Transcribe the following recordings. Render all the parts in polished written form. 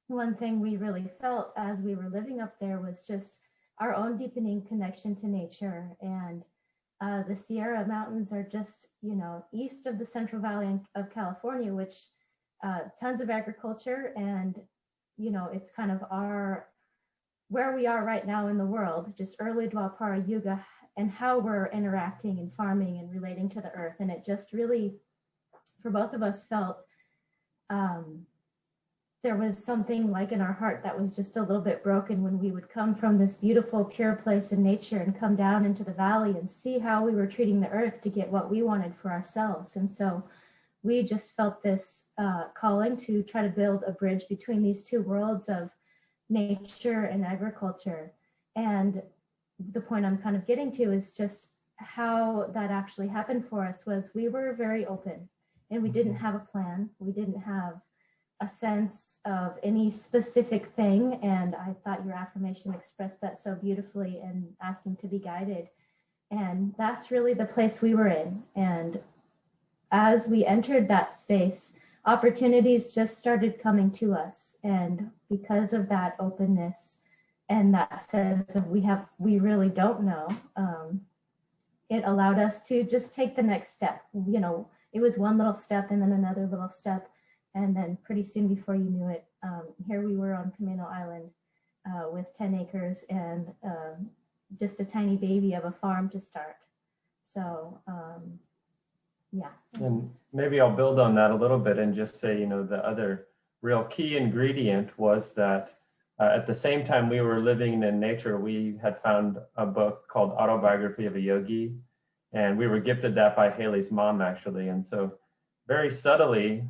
one thing we really felt as we were living up there was just our own deepening connection to nature. And the Sierra Mountains are just, east of the Central Valley of California, which tons of agriculture, and, it's kind of where we are right now in the world, just early Dwapara Yuga, and how we're interacting and farming and relating to the earth. And it just really, for both of us, felt there was something like in our heart that was just a little bit broken when we would come from this beautiful, pure place in nature and come down into the valley and see how we were treating the earth to get what we wanted for ourselves. And so we just felt this calling to try to build a bridge between these two worlds of nature and agriculture. And the point I'm kind of getting to is just how that actually happened for us was we were very open, and we didn't have a plan. We didn't have a sense of any specific thing. And I thought your affirmation expressed that so beautifully, and asking to be guided. And that's really the place we were in. And as we entered that space, opportunities just started coming to us. And because of that openness and that sense of we really don't know, it allowed us to just take the next step. It was one little step and then another little step. And then pretty soon, before you knew it, here we were on Camino Island with 10 acres and just a tiny baby of a farm to start. So, yeah. And maybe I'll build on that a little bit and just say, the other real key ingredient was that at the same time we were living in nature, we had found a book called Autobiography of a Yogi, and we were gifted that by Hailey's mom, actually. And so very subtly,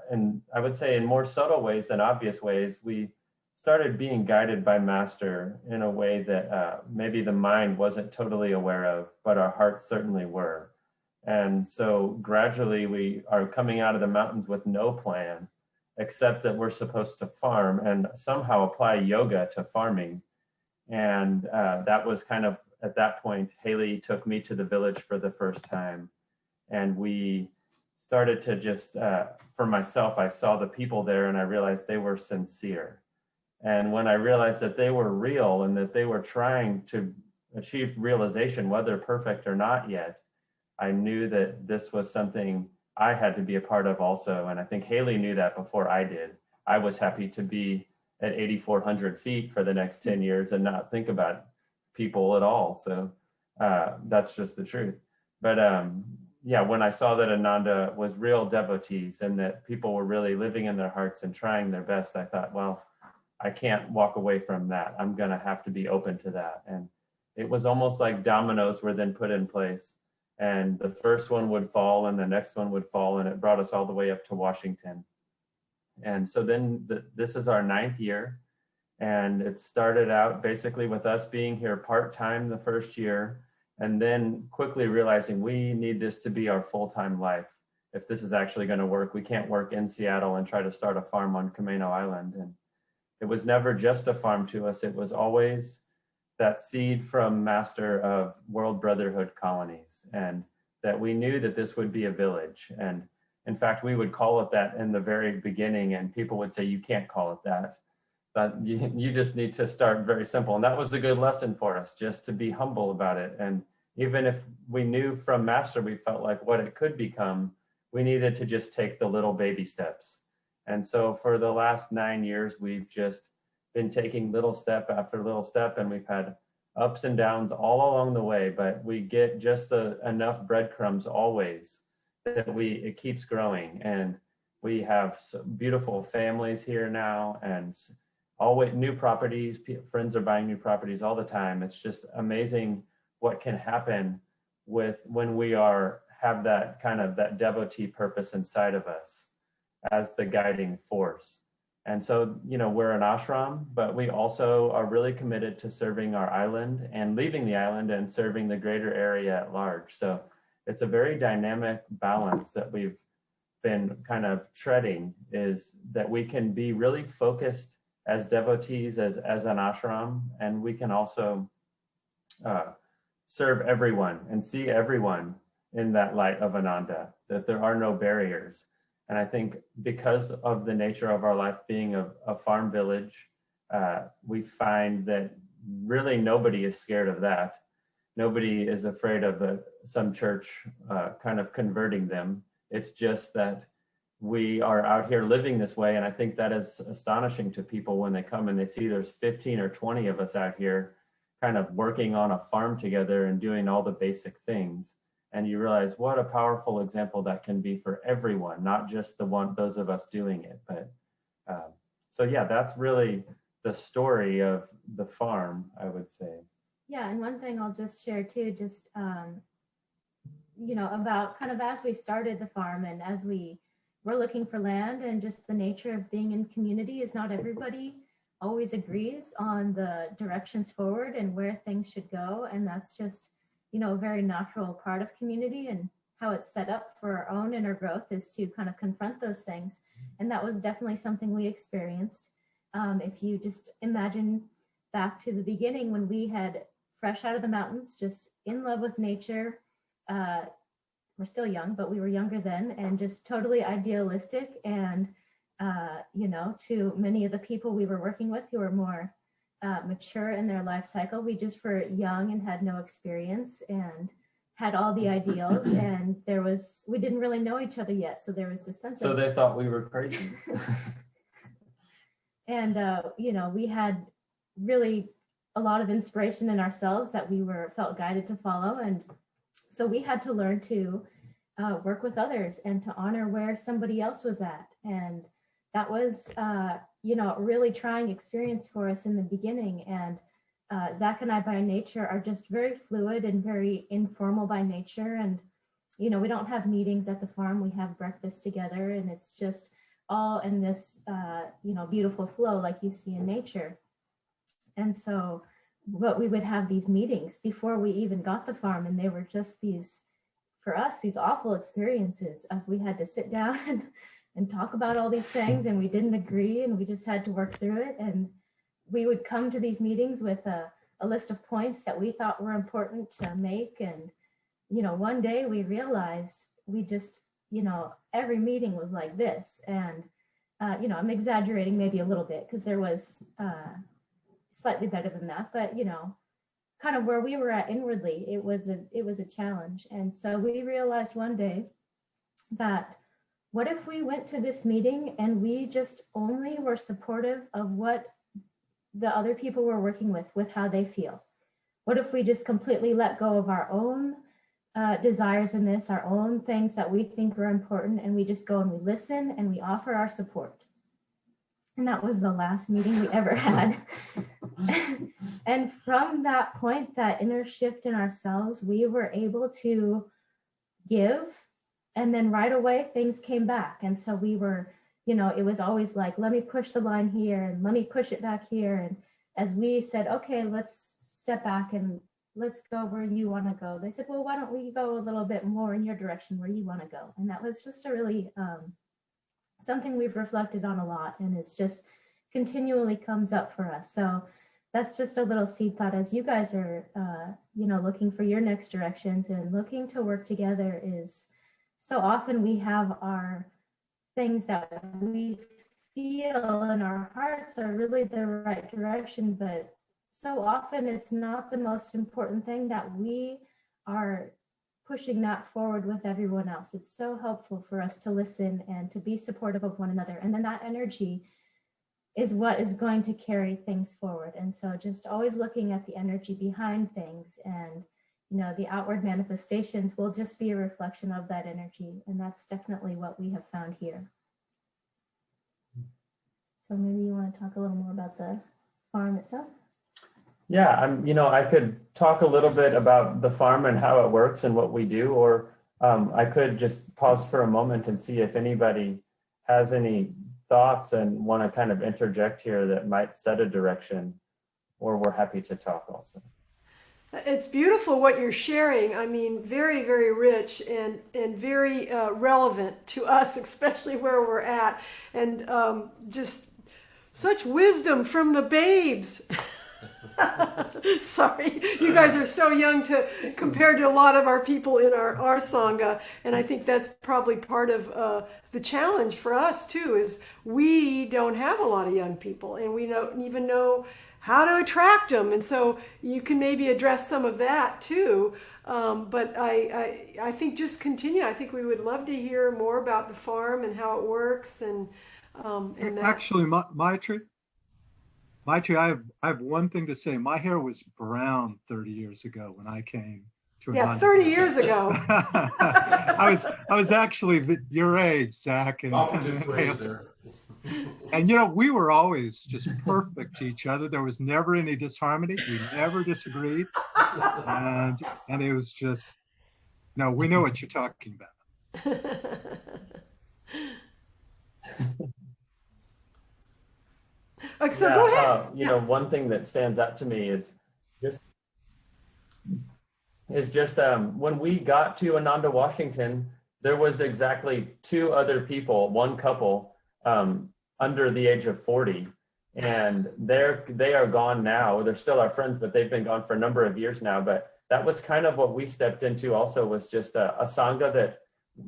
and I would say in more subtle ways than obvious ways, we started being guided by Master in a way that maybe the mind wasn't totally aware of, but our hearts certainly were. And so gradually we are coming out of the mountains with no plan, except that we're supposed to farm and somehow apply yoga to farming. And that was kind of, at that point, Hailey took me to the village for the first time. And we started to just, for myself, I saw the people there and I realized they were sincere. And when I realized that they were real and that they were trying to achieve realization, whether perfect or not yet, I knew that this was something I had to be a part of also. And I think Hailey knew that before I did. I was happy to be at 8,400 feet for the next 10 years and not think about people at all. So that's just the truth. But yeah, when I saw that Ananda was real devotees and that people were really living in their hearts and trying their best, I thought, well, I can't walk away from that. I'm going to have to be open to that. And it was almost like dominoes were then put in place. And the first one would fall and the next one would fall, and it brought us all the way up to Washington. And so then this is our 9th year, and it started out basically with us being here part-time the first year, and then quickly realizing we need this to be our full-time life. If this is actually going to work, we can't work in Seattle and try to start a farm on Camino Island. And it was never just a farm to us. It was always that seed from Master of World Brotherhood colonies, and that we knew that this would be a village. And in fact, we would call it that in the very beginning, and people would say, you can't call it that. But you just need to start very simple. And that was a good lesson for us, just to be humble about it. And even if we knew from Master, we felt like what it could become, we needed to just take the little baby steps. And so for the last 9 years, we've just been taking little step after little step, and we've had ups and downs all along the way, but we get just enough breadcrumbs always that it keeps growing. And we have beautiful families here now, and always new properties. Friends are buying new properties all the time. It's just amazing what can happen when we have that kind of that devotee purpose inside of us as the guiding force. And so, we're an ashram, but we also are really committed to serving our island and leaving the island and serving the greater area at large. So it's a very dynamic balance that we've been kind of treading, is that we can be really focused as devotees, as an ashram, and we can also serve everyone and see everyone in that light of Ananda, that there are no barriers. And I think because of the nature of our life being a farm village, we find that really nobody is scared of that. Nobody is afraid of some church kind of converting them. It's just that we are out here living this way. And I think that is astonishing to people when they come and they see there's 15 or 20 of us out here kind of working on a farm together and doing all the basic things. And you realize what a powerful example that can be for everyone, not just those of us doing it. But so yeah, that's really the story of the farm, I would say. Yeah, and one thing I'll just share too, just about kind of as we started the farm and as we were looking for land, and just the nature of being in community is not everybody always agrees on the directions forward and where things should go. And that's just, a very natural part of community, and how it's set up for our own inner growth is to kind of confront those things. And that was definitely something we experienced. If you just imagine back to the beginning when we had fresh out of the mountains, just in love with nature. We're still young, but we were younger then, and just totally idealistic. And, to many of the people we were working with who were more mature in their life cycle, we just were young and had no experience and had all the ideals. And we didn't really know each other yet. So there was this sense So they thought we were crazy. And, we had really a lot of inspiration in ourselves that we felt guided to follow. And so we had to learn to work with others and to honor where somebody else was at. And that was, a really trying experience for us in the beginning. And Zach and I by nature are just very fluid and very informal by nature. And, we don't have meetings at the farm. We have breakfast together, and it's just all in this, beautiful flow like you see in nature. And so but we would have these meetings before we even got the farm, and they were just these awful experiences of we had to sit down and talk about all these things, and we didn't agree, and we just had to work through it. And we would come to these meetings with a list of points that we thought were important to make. And one day we realized we just every meeting was like this. And I'm exaggerating maybe a little bit, because there was slightly better than that, but kind of where we were at inwardly, it was a challenge. And so we realized one day that what if we went to this meeting and we just only were supportive of what the other people we're working with how they feel? What if we just completely let go of our own desires in this, our own things that we think are important, and we just go and we listen and we offer our support? And that was the last meeting we ever had. And from that point, that inner shift in ourselves, we were able to give, and then right away things came back. And so we were, it was always like, let me push the line here and let me push it back here. And as we said, okay, let's step back and let's go where you want to go, they said, well, why don't we go a little bit more in your direction where you want to go? And that was just a really something we've reflected on a lot, and it's just continually comes up for us. So that's just a little seed thought as you guys are, looking for your next directions and looking to work together. Is so often we have our things that we feel in our hearts are really the right direction, but so often it's not the most important thing that we are pushing that forward with everyone else. It's so helpful for us to listen and to be supportive of one another. And then that energy is what is going to carry things forward. And so just always looking at the energy behind things, and the outward manifestations will just be a reflection of that energy. And that's definitely what we have found here. So maybe you want to talk a little more about the farm itself? Yeah, I could talk a little bit about the farm and how it works and what we do, or I could just pause for a moment and see if anybody has any thoughts and want to kind of interject here that might set a direction, or we're happy to talk also. It's beautiful what you're sharing. I mean, very, very rich and very relevant to us, especially where we're at. And just such wisdom from the babes. Sorry, you guys are so young compared to a lot of our people in our Sangha, and I think that's probably part of the challenge for us too, is we don't have a lot of young people, and we don't even know how to attract them, and so you can maybe address some of that too. But I think just continue. I think we would love to hear more about the farm and how it works, and that. Actually, Maitri, I have one thing to say. My hair was brown 30 years ago when I came to Yeah, Ananda. 30 years ago. I was actually your age, Zach. Operative phrase there. And we were always just perfect to each other. There was never any disharmony. We never disagreed. And it was just, no, we know what you're talking about. So go ahead. One thing that stands out to me is just when we got to Ananda, Washington, there was exactly 2 other people, one couple, under the age of 40, and they are gone now. They're still our friends, but they've been gone for a number of years now. But that was kind of what we stepped into also, was just a Sangha that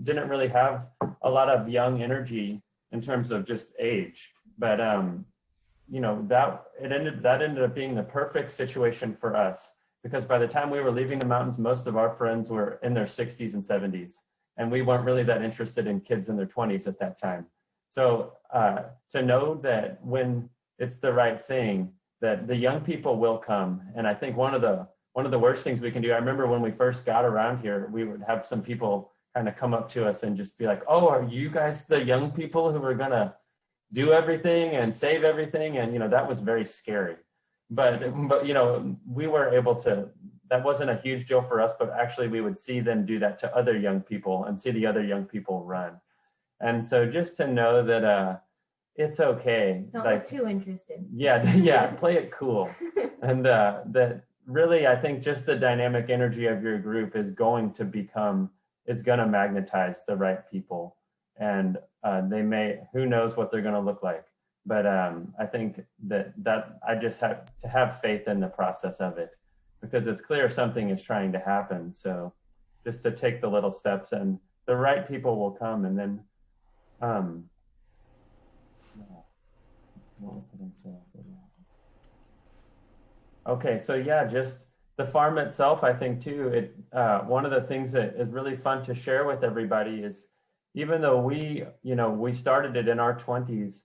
didn't really have a lot of young energy in terms of just age. But that ended up being the perfect situation for us, because by the time we were leaving the mountains, most of our friends were in their 60s and 70s, and we weren't really that interested in kids in their 20s at that time. So to know that when it's the right thing, that the young people will come. And I think one of the worst things we can do, I remember when we first got around here, we would have some people kind of come up to us and just be like, "Oh, are you guys the young people who are gonna do everything and save everything?" And that was very scary. But we were able to. That wasn't a huge deal for us, but actually we would see them do that to other young people and see the other young people run. And so just to know that it's okay. Don't look too interested. Yeah, play it cool. And that really, I think just the dynamic energy of your group is going to magnetize the right people. And who knows what they're going to look like. But I think that I just have to have faith in the process of it, because it's clear something is trying to happen. So just to take the little steps, and the right people will come. And then what was I going to say? Okay, so just the farm itself, I think too, one of the things that is really fun to share with everybody is, even though we started it in our 20s,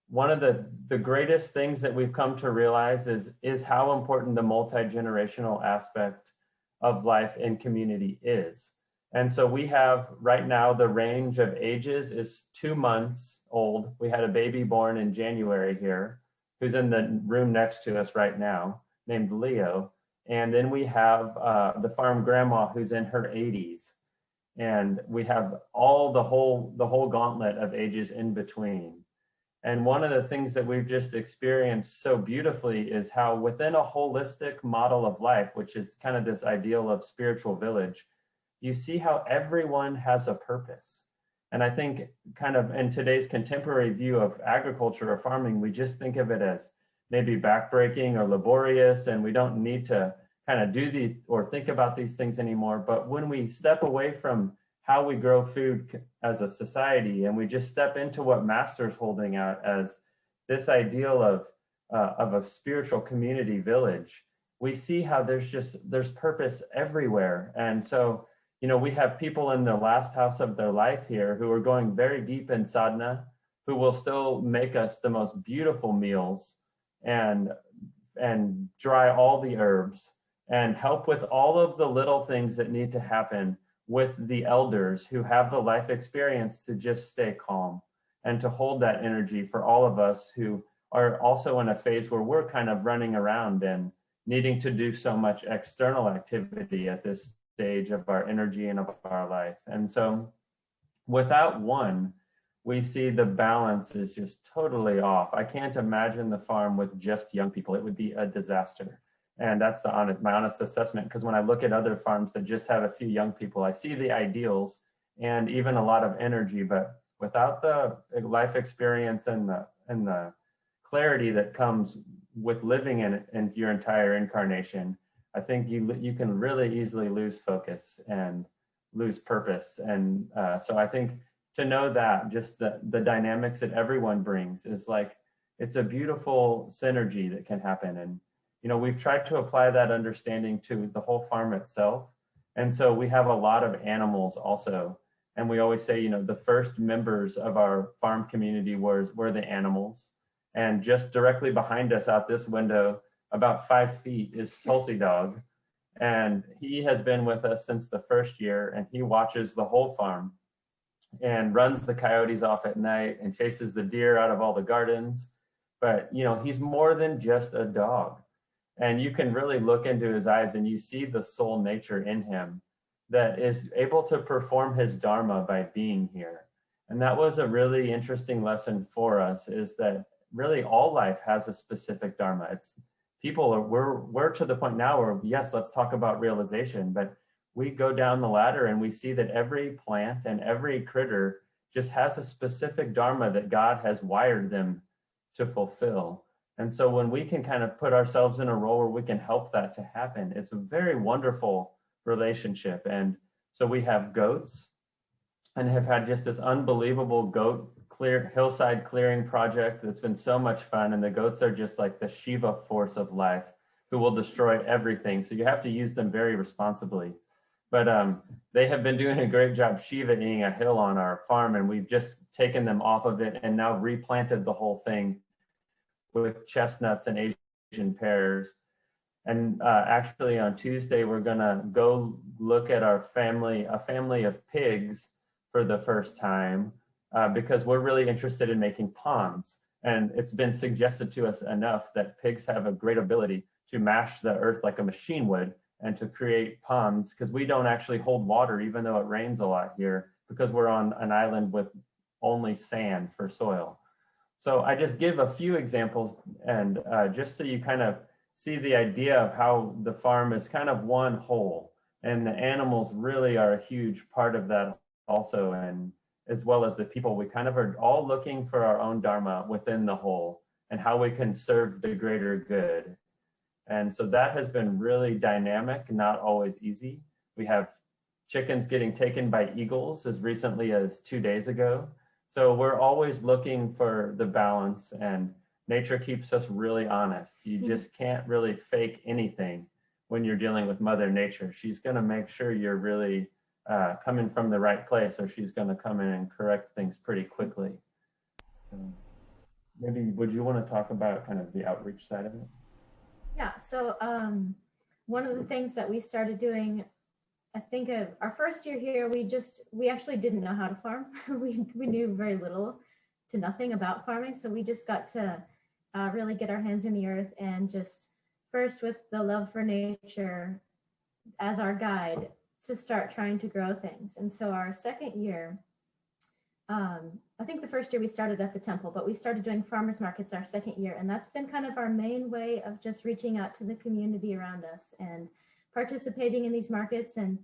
one of the greatest things that we've come to realize is how important the multi-generational aspect of life in community is. And so we have right now, the range of ages is 2 months old. We had a baby born in January here, who's in the room next to us right now, named Leo. And then we have the farm grandma, who's in her 80s. And we have the whole gauntlet of ages in between. And one of the things that we've just experienced so beautifully is how within a holistic model of life, which is kind of this ideal of spiritual village, you see how everyone has a purpose. And I think kind of in today's contemporary view of agriculture or farming, we just think of it as maybe backbreaking or laborious, and we don't need to kind of do or think about these things anymore. But when we step away from how we grow food as a society, and we just step into what Master's holding out as this ideal of a spiritual community village, we see how there's purpose everywhere. And so, we have people in the last house of their life here who are going very deep in sadhana, who will still make us the most beautiful meals and dry all the herbs and help with all of the little things that need to happen with the elders who have the life experience to just stay calm and to hold that energy for all of us who are also in a phase where we're kind of running around and needing to do so much external activity at this stage of our energy and of our life. And so without one, we see the balance is just totally off. I can't imagine the farm with just young people. It would be a disaster. And that's my honest assessment, because when I look at other farms that just have a few young people, I see the ideals and even a lot of energy, but without the life experience and the clarity that comes with living in your entire incarnation, I think you can really easily lose focus and lose purpose. And so I think to know that just the dynamics that everyone brings is like, it's a beautiful synergy that can happen. And, you know, we've tried to apply that understanding to the whole farm itself. And so we have a lot of animals also. And we always say, you know, the first members of our farm community were the animals. And just directly behind us out this window, about 5 feet, is Tulsi Dog. And he has been with us since the first year, and he watches the whole farm and runs the coyotes off at night and chases the deer out of all the gardens. But, you know, he's more than just a dog. And you can really look into his eyes and you see the soul nature in him that is able to perform his dharma by being here. And that was a really interesting lesson for us, is that really all life has a specific dharma. It's we're to the point now where, yes, let's talk about realization, but we go down the ladder and we see that every plant and every critter just has a specific dharma that God has wired them to fulfill. And so when we can kind of put ourselves in a role where we can help that to happen, it's a very wonderful relationship. And so we have goats and have had just this unbelievable goat hillside clearing project that's been so much fun. And the goats are just like the Shiva force of life who will destroy everything. So you have to use them very responsibly. But they have been doing a great job Shiva-ing a hill on our farm, and we've just taken them off of it and now replanted the whole thing with chestnuts and Asian pears. And actually on Tuesday, we're gonna go look at a family of pigs for the first time, because we're really interested in making ponds. And it's been suggested to us enough that pigs have a great ability to mash the earth like a machine would and to create ponds, because we don't actually hold water, even though it rains a lot here, because we're on an island with only sand for soil. So I just give a few examples, and just so you kind of see the idea of how the farm is kind of one whole, and the animals really are a huge part of that also, and as well as the people. We kind of are all looking for our own dharma within the whole and how we can serve the greater good. And so that has been really dynamic, not always easy. We have chickens getting taken by eagles as recently as 2 days ago. So we're always looking for the balance, and nature keeps us really honest. You just can't really fake anything when you're dealing with Mother Nature. She's gonna make sure you're really coming from the right place, or she's gonna come in and correct things pretty quickly. So maybe, would you wanna talk about kind of the outreach side of it? Yeah, so one of the things that we started doing, I think of our first year here, we actually didn't know how to farm. we knew very little to nothing about farming. So we just got to really get our hands in the earth, and just first with the love for nature as our guide to start trying to grow things. And so our second year, I think the first year we started at the temple, but we started doing farmers markets our second year. And that's been kind of our main way of just reaching out to the community around us and participating in these markets. And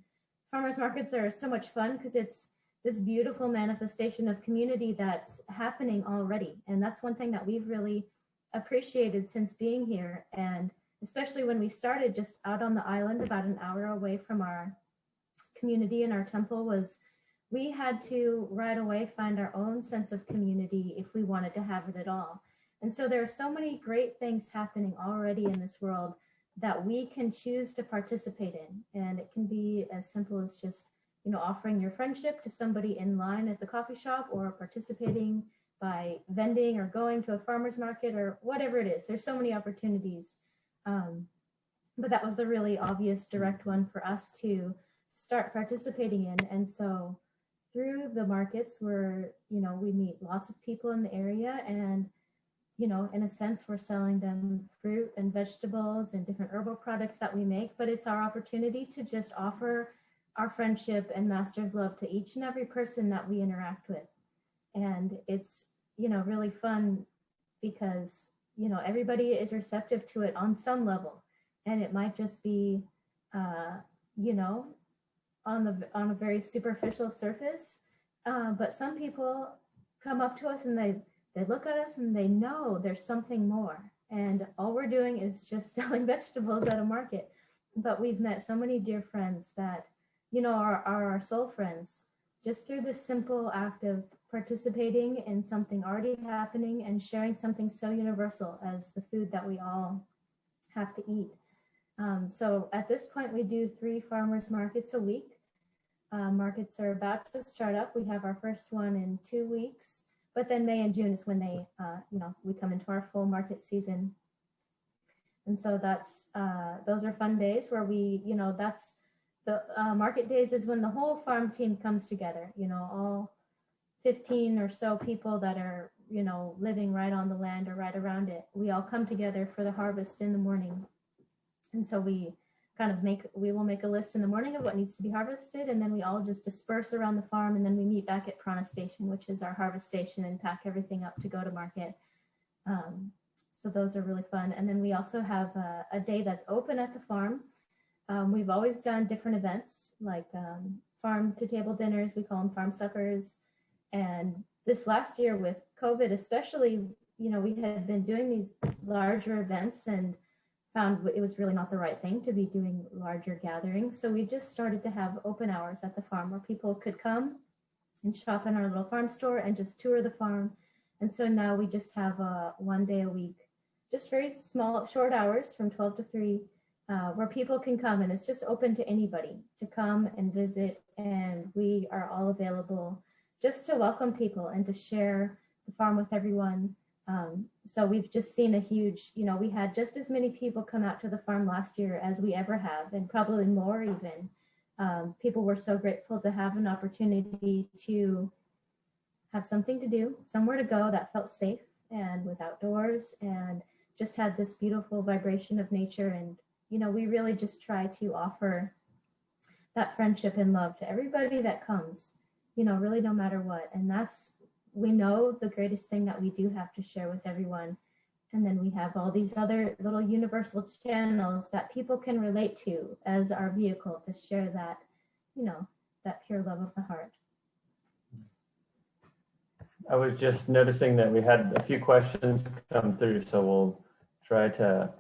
farmers markets are so much fun because it's this beautiful manifestation of community that's happening already. And that's one thing that we've really appreciated since being here. And especially when we started just out on the island, about an hour away from our community and our temple, was we had to right away find our own sense of community if we wanted to have it at all. And so there are so many great things happening already in this world that we can choose to participate in. And it can be as simple as just, you know, offering your friendship to somebody in line at the coffee shop, or participating by vending or going to a farmer's market or whatever it is. There's so many opportunities. But that was the really obvious direct one for us to start participating in. And so through the markets where, you know, we meet lots of people in the area, and, you know, in a sense, we're selling them fruit and vegetables and different herbal products that we make, but it's our opportunity to just offer our friendship and master's love to each and every person that we interact with. And it's, you know, really fun because, you know, everybody is receptive to it on some level. And it might just be, you know, on a very superficial surface, but some people come up to us and they look at us and they know there's something more. and all we're doing is just selling vegetables at a market. But we've met so many dear friends that, are our soul friends, just through this simple act of participating in something already happening and sharing something so universal as the food that we all have to eat. So at this point, we do 3 farmers markets a week. Markets are about to start up. We have our first one in 2 weeks, but then May and June is when they, we come into our full market season. And so that's, those are fun days where we, that's the market days is when the whole farm team comes together, all 15 or so people that are, living right on the land or right around it. We all come together for the harvest in the morning. And so we will make a list in the morning of what needs to be harvested, and then we all just disperse around the farm, and then we meet back at Prana Station, which is our harvest station, and pack everything up to go to market. So those are really fun. And then we also have a day that's open at the farm. We've always done different events like farm to table dinners, we call them farm suppers. And this last year with COVID especially, we had been doing these larger events and found it was really not the right thing to be doing larger gatherings. So we just started to have open hours at the farm where people could come and shop in our little farm store and just tour the farm. And so now we just have 1 day a week, just very small, short hours from 12 to 3, where people can come, and it's just open to anybody to come and visit. And we are all available just to welcome people and to share the farm with everyone. So we've just seen a huge, we had just as many people come out to the farm last year as we ever have, and probably more even. People were so grateful to have an opportunity to have something to do, somewhere to go that felt safe and was outdoors and just had this beautiful vibration of nature. And, we really just try to offer that friendship and love to everybody that comes, really no matter what. And that's, we know the greatest thing that we do have to share with everyone. And then we have all these other little universal channels that people can relate to as our vehicle to share that, that pure love of the heart. I was just noticing that we had a few questions come through, so we'll try to.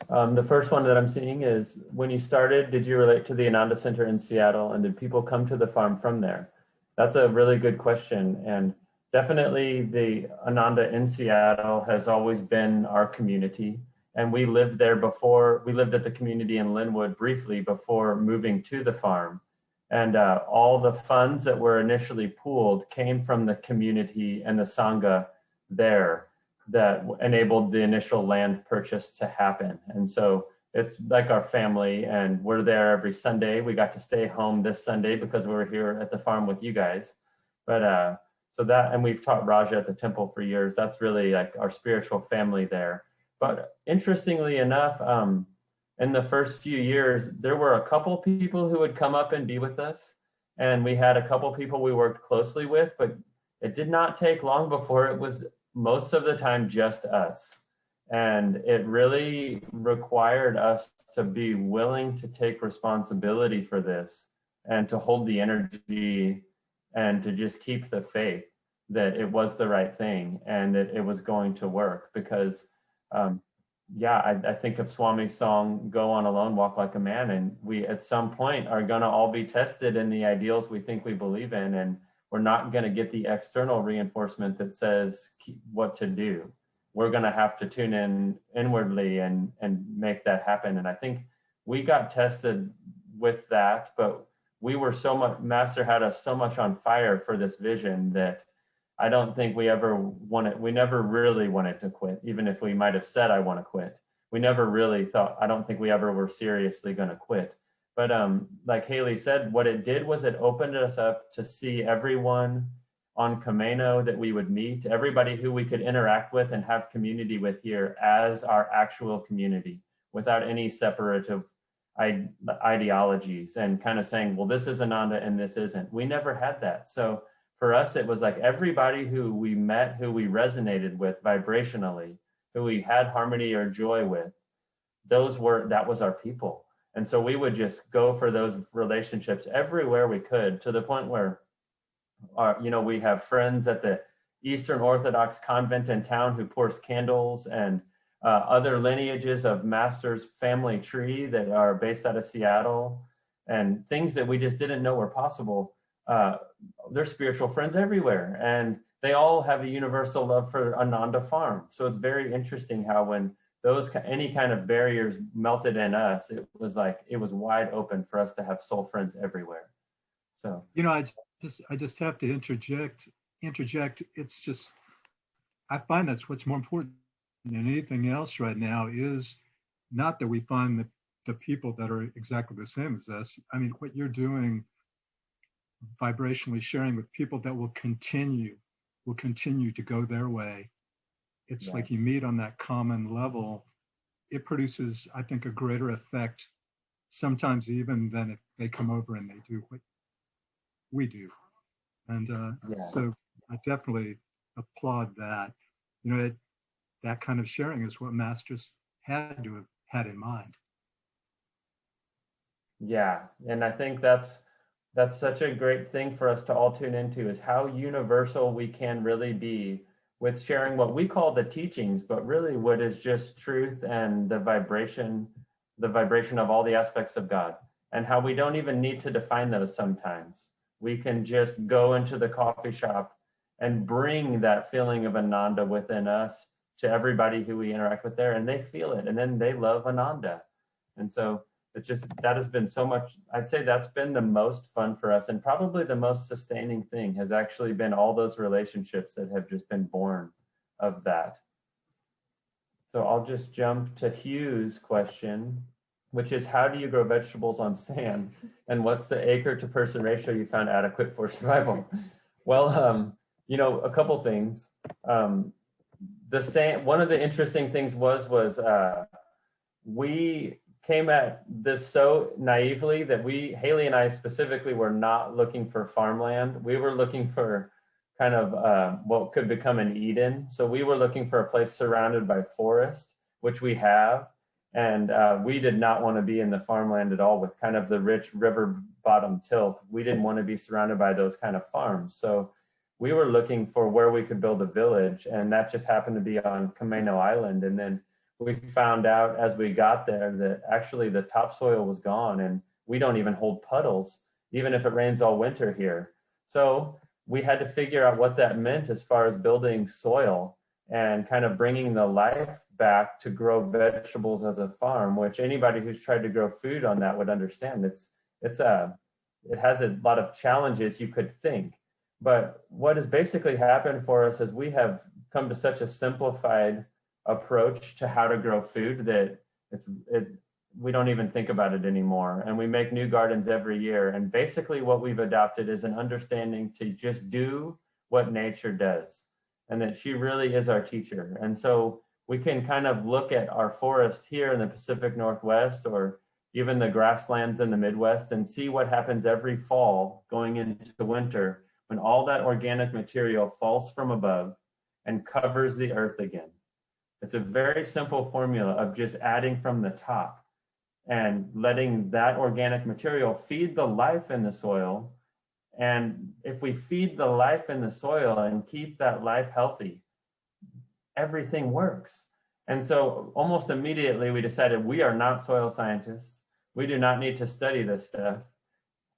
The first one that I'm seeing is, when you started, did you relate to the Ananda Center in Seattle, and did people come to the farm from there? That's a really good question. And definitely the Ananda in Seattle has always been our community. And we lived there before, we lived at the community in Linwood briefly before moving to the farm. And all the funds that were initially pooled came from the community and the Sangha there that enabled the initial land purchase to happen. And so it's like our family, and we're there every Sunday. We got to stay home this Sunday because we were here at the farm with you guys. But so that, and we've taught Raja at the temple for years. That's really like our spiritual family there. But interestingly enough, in the first few years, there were a couple people who would come up and be with us. And we had a couple people we worked closely with, but it did not take long before it was most of the time just us. And it really required us to be willing to take responsibility for this and to hold the energy and to just keep the faith that it was the right thing and that it was going to work. Because I think of Swami's song, "Go on alone, walk like a man." And we at some point are going to all be tested in the ideals we think we believe in. And we're not going to get the external reinforcement that says what to do. We're going to have to tune in inwardly and make that happen. And I think we got tested with that, but we were so much, Master had us so much on fire for this vision that I don't think we never really wanted to quit. Even if we might have said, I want to quit. We never really thought, I don't think we ever were seriously going to quit. But like Hailey said, what it did was it opened us up to see everyone on Camino that we would meet, everybody who we could interact with and have community with here as our actual community without any separative ideologies and kind of saying, well, this is Ananda and this isn't. We never had that. So for us, it was like everybody who we met, who we resonated with vibrationally, who we had harmony or joy with, that was our people. And so we would just go for those relationships everywhere we could, to the point where we have friends at the Eastern Orthodox convent in town who pours candles, and other lineages of Master's family tree that are based out of Seattle, and things that we just didn't know were possible. There's spiritual friends everywhere, and they all have a universal love for Ananda Farm. So it's very interesting how when those any kind of barriers melted in us, it was like it was wide open for us to have soul friends everywhere. So I just have to interject. It's just, I find that's what's more important than anything else right now is not that we find the people that are exactly the same as us. I mean, what you're doing, vibrationally sharing with people that will continue to go their way. It's like you meet on that common level. It produces, I think, a greater effect sometimes even than if they come over and they do what we do. And so I definitely applaud that. That kind of sharing is what Masters had to have had in mind. Yeah, and I think that's such a great thing for us to all tune into, is how universal we can really be with sharing what we call the teachings, but really what is just truth and the vibration of all the aspects of God, and how we don't even need to define those sometimes. We can just go into the coffee shop and bring that feeling of Ananda within us to everybody who we interact with there, and they feel it, and then they love Ananda. And so that has been so much, I'd say that's been the most fun for us, and probably the most sustaining thing has actually been all those relationships that have just been born of that. So I'll just jump to Hugh's question, which is, how do you grow vegetables on sand? And what's the acre to person ratio you found adequate for survival? Well, a couple things. The sand, one of the interesting things was we came at this so naively that Hailey and I specifically were not looking for farmland. We were looking for kind of what could become an Eden. So we were looking for a place surrounded by forest, which we have. And we did not want to be in the farmland at all with kind of the rich river bottom tilth. We didn't want to be surrounded by those kind of farms. So we were looking for where we could build a village, and that just happened to be on Camino Island. And then we found out as we got there that actually the topsoil was gone, and we don't even hold puddles, even if it rains all winter here. So we had to figure out what that meant as far as building soil and kind of bringing the life back to grow vegetables as a farm, which anybody who's tried to grow food on that would understand. It has a lot of challenges, you could think. But what has basically happened for us is we have come to such a simplified approach to how to grow food that we don't even think about it anymore. And we make new gardens every year. And basically what we've adopted is an understanding to just do what nature does, and that she really is our teacher. And so we can kind of look at our forest here in the Pacific Northwest, or even the grasslands in the Midwest, and see what happens every fall going into winter when all that organic material falls from above and covers the earth again. It's a very simple formula of just adding from the top and letting that organic material feed the life in the soil. And if we feed the life in the soil and keep that life healthy, everything works. And so almost immediately we decided we are not soil scientists. We do not need to study this stuff,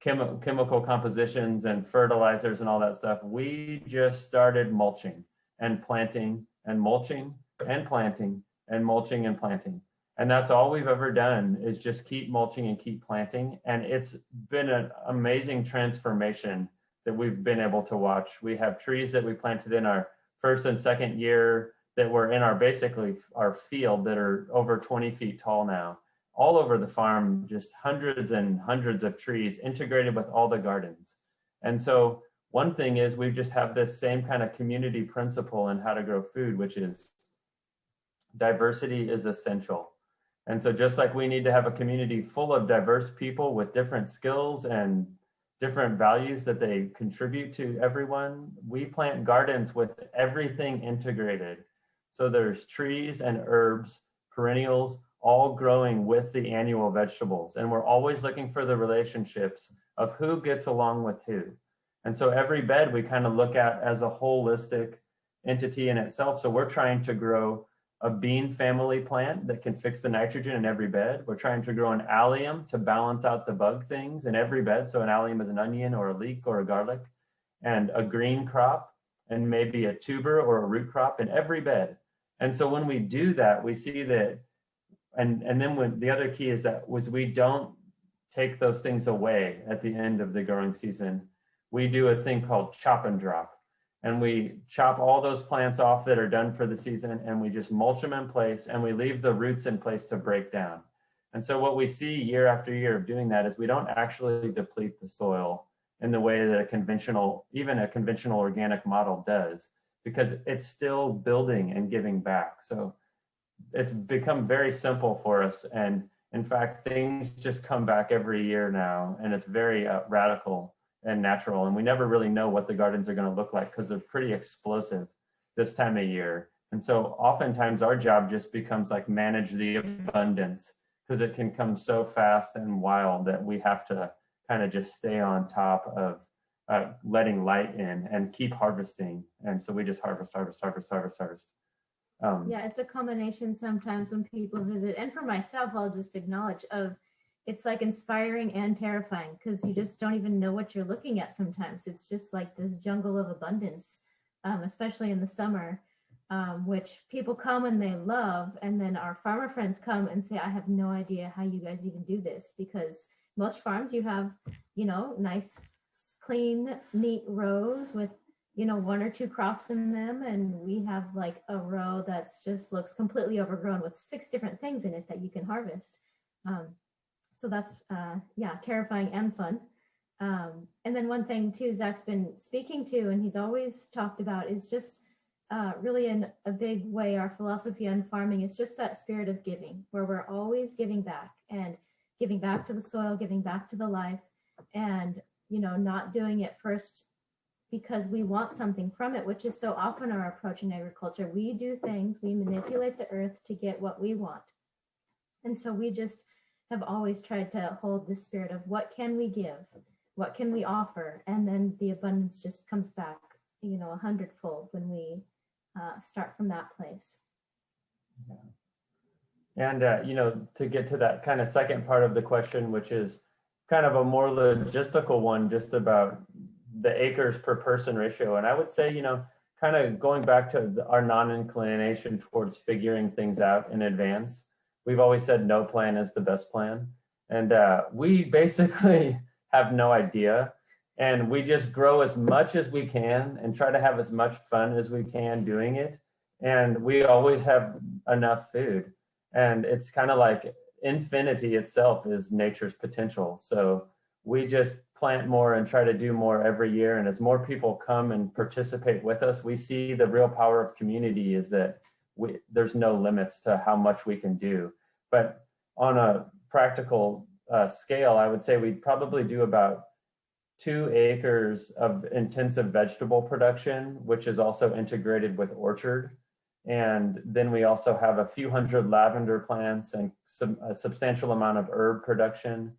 chemical compositions and fertilizers and all that stuff. We just started mulching and planting and mulching and planting and mulching and planting. And that's all we've ever done, is just keep mulching and keep planting. And it's been an amazing transformation that we've been able to watch. We have trees that we planted in our first and second year that were in basically our field that are over 20 feet tall now. All over the farm, just hundreds and hundreds of trees integrated with all the gardens. And so one thing is we just have this same kind of community principle in how to grow food, which is diversity is essential. And so just like we need to have a community full of diverse people with different skills and different values that they contribute to everyone, we plant gardens with everything integrated. So there's trees and herbs, perennials, all growing with the annual vegetables. And we're always looking for the relationships of who gets along with who. And so every bed we kind of look at as a holistic entity in itself. So we're trying to grow a bean family plant that can fix the nitrogen in every bed. We're trying to grow an allium to balance out the bug things in every bed. So an allium is an onion or a leek or a garlic, and a green crop, and maybe a tuber or a root crop in every bed. And so when we do that, we see that, and then when the other key is that was we don't take those things away at the end of the growing season. We do a thing called chop and drop. And we chop all those plants off that are done for the season, and we just mulch them in place, and we leave the roots in place to break down. And so what we see year after year of doing that is we don't actually deplete the soil in the way that even a conventional organic model does, because it's still building and giving back. So it's become very simple for us. And in fact, things just come back every year now, and it's very radical and natural. And we never really know what the gardens are going to look like because they're pretty explosive this time of year. And so oftentimes our job just becomes like manage the abundance, because it can come so fast and wild that we have to kind of just stay on top of letting light in and keep harvesting. And so we just harvest. Yeah, it's a combination sometimes when people visit. And for myself, I'll just acknowledge it's like inspiring and terrifying, because you just don't even know what you're looking at sometimes. It's just like this jungle of abundance, especially in the summer, which people come and they love. And then our farmer friends come and say, I have no idea how you guys even do this, because most farms you have, nice, clean, neat rows with, one or two crops in them. And we have like a row that's just looks completely overgrown with 6 different things in it that you can harvest. So that's, terrifying and fun. And then one thing too, Zach's been speaking to, and he's always talked about, is just really in a big way, our philosophy on farming is just that spirit of giving, where we're always giving back, and giving back to the soil, giving back to the life, and, not doing it first because we want something from it, which is so often our approach in agriculture. We do things, we manipulate the earth to get what we want. And so we just have always tried to hold the spirit of what can we give, what can we offer, and then the abundance just comes back, 100-fold when we start from that place. Yeah. And to get to that kind of second part of the question, which is kind of a more logistical one, just about the acres per person ratio. And I would say, kind of going back to our non-inclination towards figuring things out in advance. We've always said no plan is the best plan. And we basically have no idea. And we just grow as much as we can and try to have as much fun as we can doing it. And we always have enough food. And it's kind of like infinity itself is nature's potential. So we just plant more and try to do more every year. And as more people come and participate with us, we see the real power of community is that there's no limits to how much we can do. But on a practical scale, I would say we'd probably do about 2 acres of intensive vegetable production, which is also integrated with orchard. And then we also have a few hundred lavender plants and a substantial amount of herb production.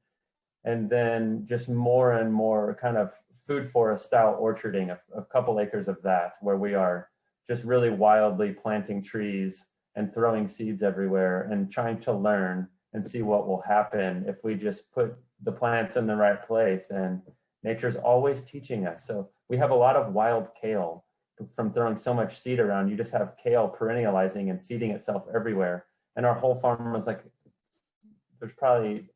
And then just more and more kind of food forest style orcharding, a couple acres of that, where we are just really wildly planting trees and throwing seeds everywhere and trying to learn and see what will happen if we just put the plants in the right place. And nature's always teaching us. So we have a lot of wild kale from throwing so much seed around. You just have kale perennializing and seeding itself everywhere. And our whole farm was like, there's probably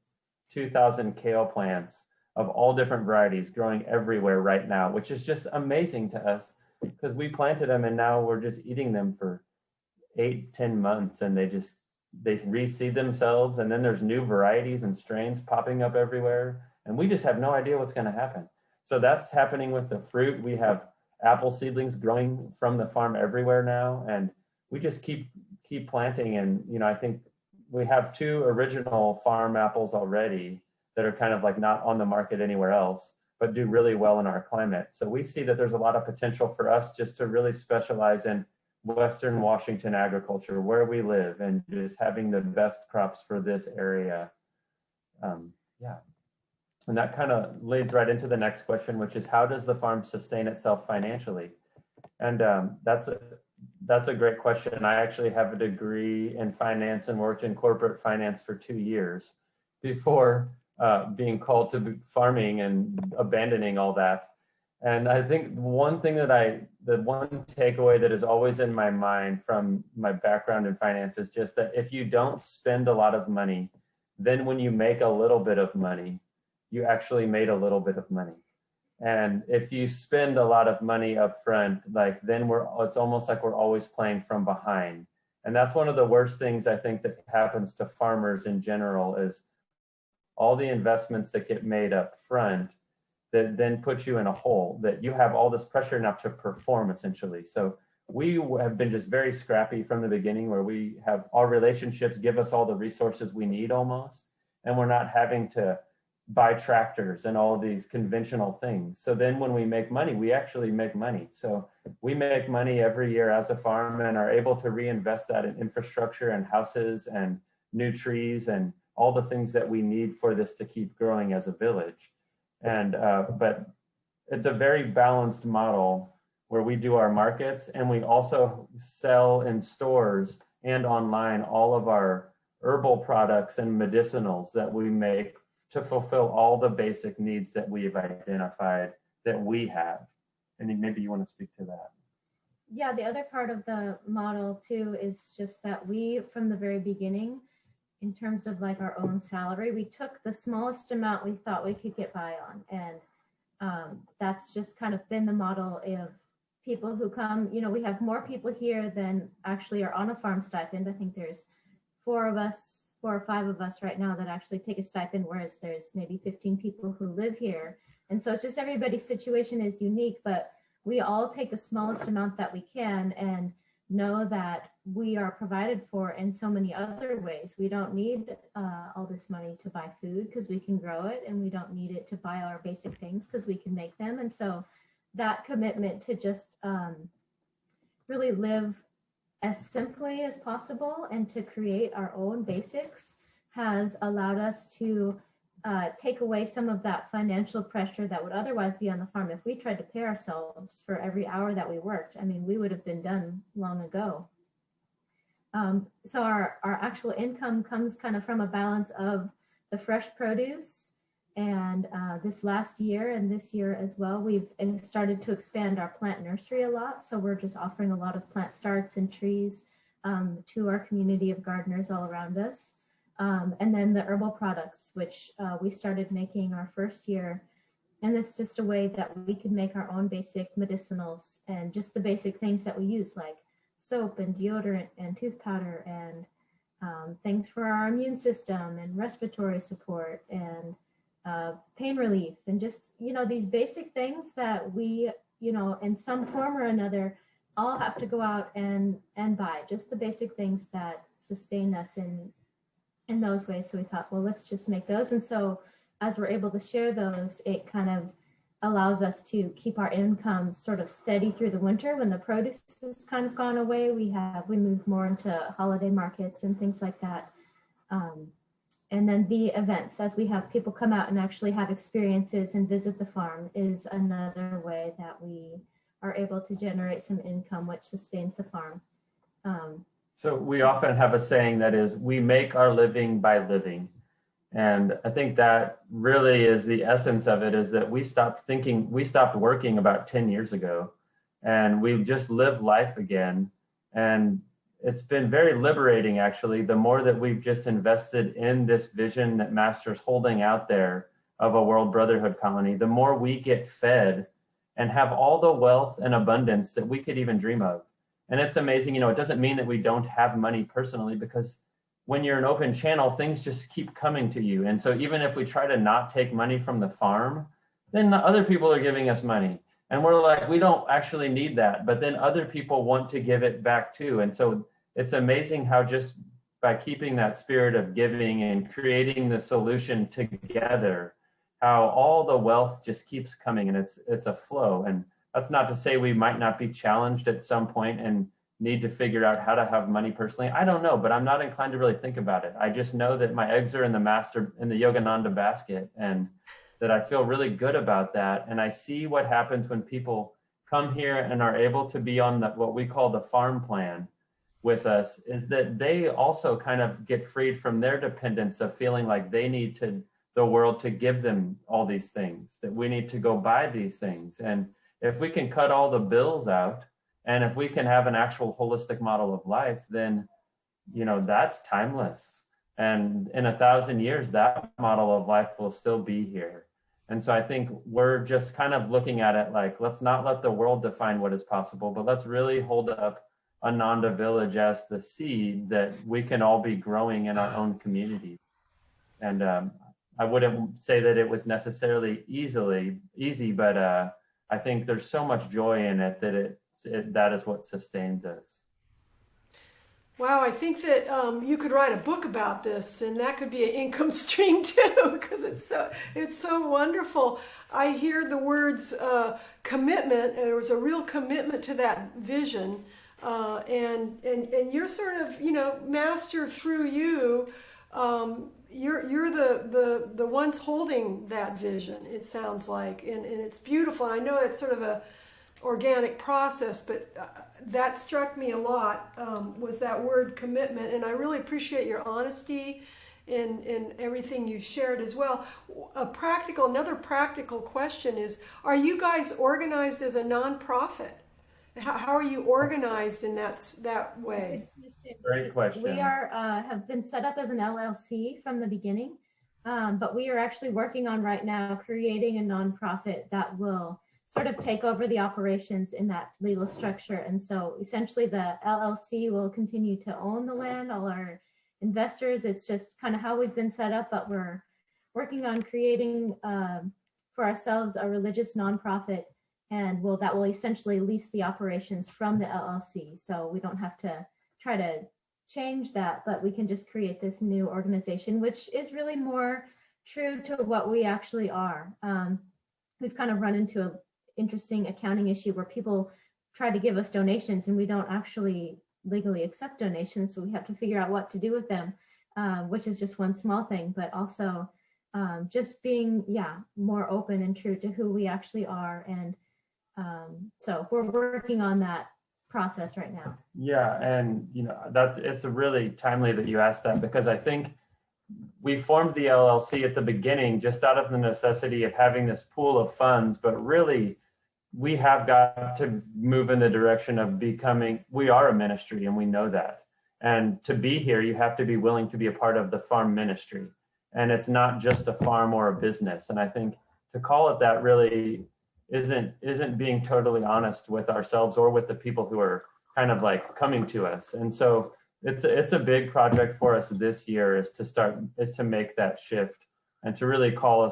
2,000 kale plants of all different varieties growing everywhere right now, which is just amazing to us because we planted them and now we're just eating them for 8-10 months and they reseed themselves. And then there's new varieties and strains popping up everywhere. And we just have no idea what's going to happen. So that's happening with the fruit. We have apple seedlings growing from the farm everywhere now. And we just keep planting. And, I think we have 2 original farm apples already that are kind of like not on the market anywhere else, but do really well in our climate. So we see that there's a lot of potential for us just to really specialize in Western Washington agriculture, where we live, and just having the best crops for this area. And that kind of leads right into the next question, which is how does the farm sustain itself financially? And that's a great question. I actually have a degree in finance and worked in corporate finance for 2 years before being called to farming and abandoning all that. And I think one thing the one takeaway that is always in my mind from my background in finance is just that if you don't spend a lot of money, then when you make a little bit of money, you actually made a little bit of money. And if you spend a lot of money up front, like then it's almost like we're always playing from behind. And that's one of the worst things I think that happens to farmers in general is all the investments that get made up front that then puts you in a hole, that you have all this pressure now to perform essentially. So we have been just very scrappy from the beginning, where we have our relationships give us all the resources we need almost, and we're not having to buy tractors and all these conventional things. So then when we make money, we actually make money. So we make money every year as a farm and are able to reinvest that in infrastructure and houses and new trees and all the things that we need for this to keep growing as a village. And but it's a very balanced model where we do our markets and we also sell in stores and online all of our herbal products and medicinals that we make to fulfill all the basic needs that we've identified that we have. And maybe you want to speak to that. Yeah, the other part of the model too is just that we, from the very beginning, in terms of like our own salary, we took the smallest amount we thought we could get by on. And that's just kind of been the model of people who come. You know, we have more people here than actually are on a farm stipend. I think there's 4 or 5 of us right now that actually take a stipend, whereas there's maybe 15 people who live here. And so it's just everybody's situation is unique, but we all take the smallest amount that we can and know that we are provided for in so many other ways. We don't need all this money to buy food because we can grow it, and we don't need it to buy our basic things because we can make them. And so that commitment to just really live as simply as possible and to create our own basics has allowed us to take away some of that financial pressure that would otherwise be on the farm. If we tried to pay ourselves for every hour that we worked, I mean, we would have been done long ago. So our actual income comes kind of from a balance of the fresh produce. And this last year and this year as well, we've started to expand our plant nursery a lot. So we're just offering a lot of plant starts and trees to our community of gardeners all around us. And then the herbal products, which we started making our first year. And it's just a way that we can make our own basic medicinals and just the basic things that we use, like soap and deodorant and tooth powder and things for our immune system and respiratory support and pain relief, and just, you know, these basic things that we, you know, in some form or another, all have to go out and buy, just the basic things that sustain us in those ways. So we thought, well, let's just make those. And so as we're able to share those, it kind of allows us to keep our income sort of steady through the winter. When the produce has kind of gone away, we move more into holiday markets and things like that. And then the events, as we have people come out and actually have experiences and visit the farm, is another way that we are able to generate some income, which sustains the farm. So we often have a saying that is, we make our living by living. And I think that really is the essence of it, is that we stopped working about 10 years ago, and we just live life again. And it's been very liberating, actually, the more that we've just invested in this vision that Master's holding out there of a world brotherhood colony, the more we get fed and have all the wealth and abundance that we could even dream of. And it's amazing, you know, it doesn't mean that we don't have money personally, because when you're an open channel, things just keep coming to you. And so even if we try to not take money from the farm, then other people are giving us money. And we're like, we don't actually need that. But then other people want to give it back too. And so it's amazing how just by keeping that spirit of giving and creating the solution together, how all the wealth just keeps coming, and it's a flow. And that's not to say we might not be challenged at some point and need to figure out how to have money personally. I don't know, but I'm not inclined to really think about it. I just know that my eggs are in the Yogananda basket, and that I feel really good about that. And I see what happens when people come here and are able to be on what we call the farm plan with us is that they also kind of get freed from their dependence of feeling like they need the world to give them all these things, that we need to go buy these things. And if we can cut all the bills out, and if we can have an actual holistic model of life, then, that's timeless. And in 1,000 years, that model of life will still be here. And so I think we're just kind of looking at it like, let's not let the world define what is possible, but let's really hold up Ananda Village as the seed that we can all be growing in our own community. And I wouldn't say that it was necessarily easy, but I think there's so much joy in it that that is what sustains us. Wow, I think that you could write a book about this, and that could be an income stream too, because it's so wonderful. I hear the words commitment, and there was a real commitment to that vision, and you're sort of master through you. You're the ones holding that vision. It sounds like, and it's beautiful. And I know it's sort of a organic process, but that struck me a lot, was that word commitment. And I really appreciate your honesty in everything you shared as well. Another practical question is, are you guys organized as a nonprofit? How are you organized in that way? Great question. We have been set up as an LLC from the beginning, but we are actually working on right now creating a nonprofit that will sort of take over the operations in that legal structure. And so essentially the LLC will continue to own the land, all our investors. It's just kind of how we've been set up, but we're working on creating for ourselves a religious nonprofit, and that will essentially lease the operations from the LLC. So we don't have to try to change that, but we can just create this new organization, which is really more true to what we actually are. We've kind of run into an interesting accounting issue where people try to give us donations and we don't actually legally accept donations. So we have to figure out what to do with them, which is just one small thing, but also just being, more open and true to who we actually are. And so we're working on that process right now. Yeah, and it's really timely that you asked that, because I think we formed the LLC at the beginning just out of the necessity of having this pool of funds, but really we have got to move in the direction of we are a ministry, and we know that. And to be here, you have to be willing to be a part of the farm ministry. And it's not just a farm or a business. And I think to call it that really isn't being totally honest with ourselves or with the people who are kind of like coming to us. And so it's a big project for us this year is to make that shift and to really call a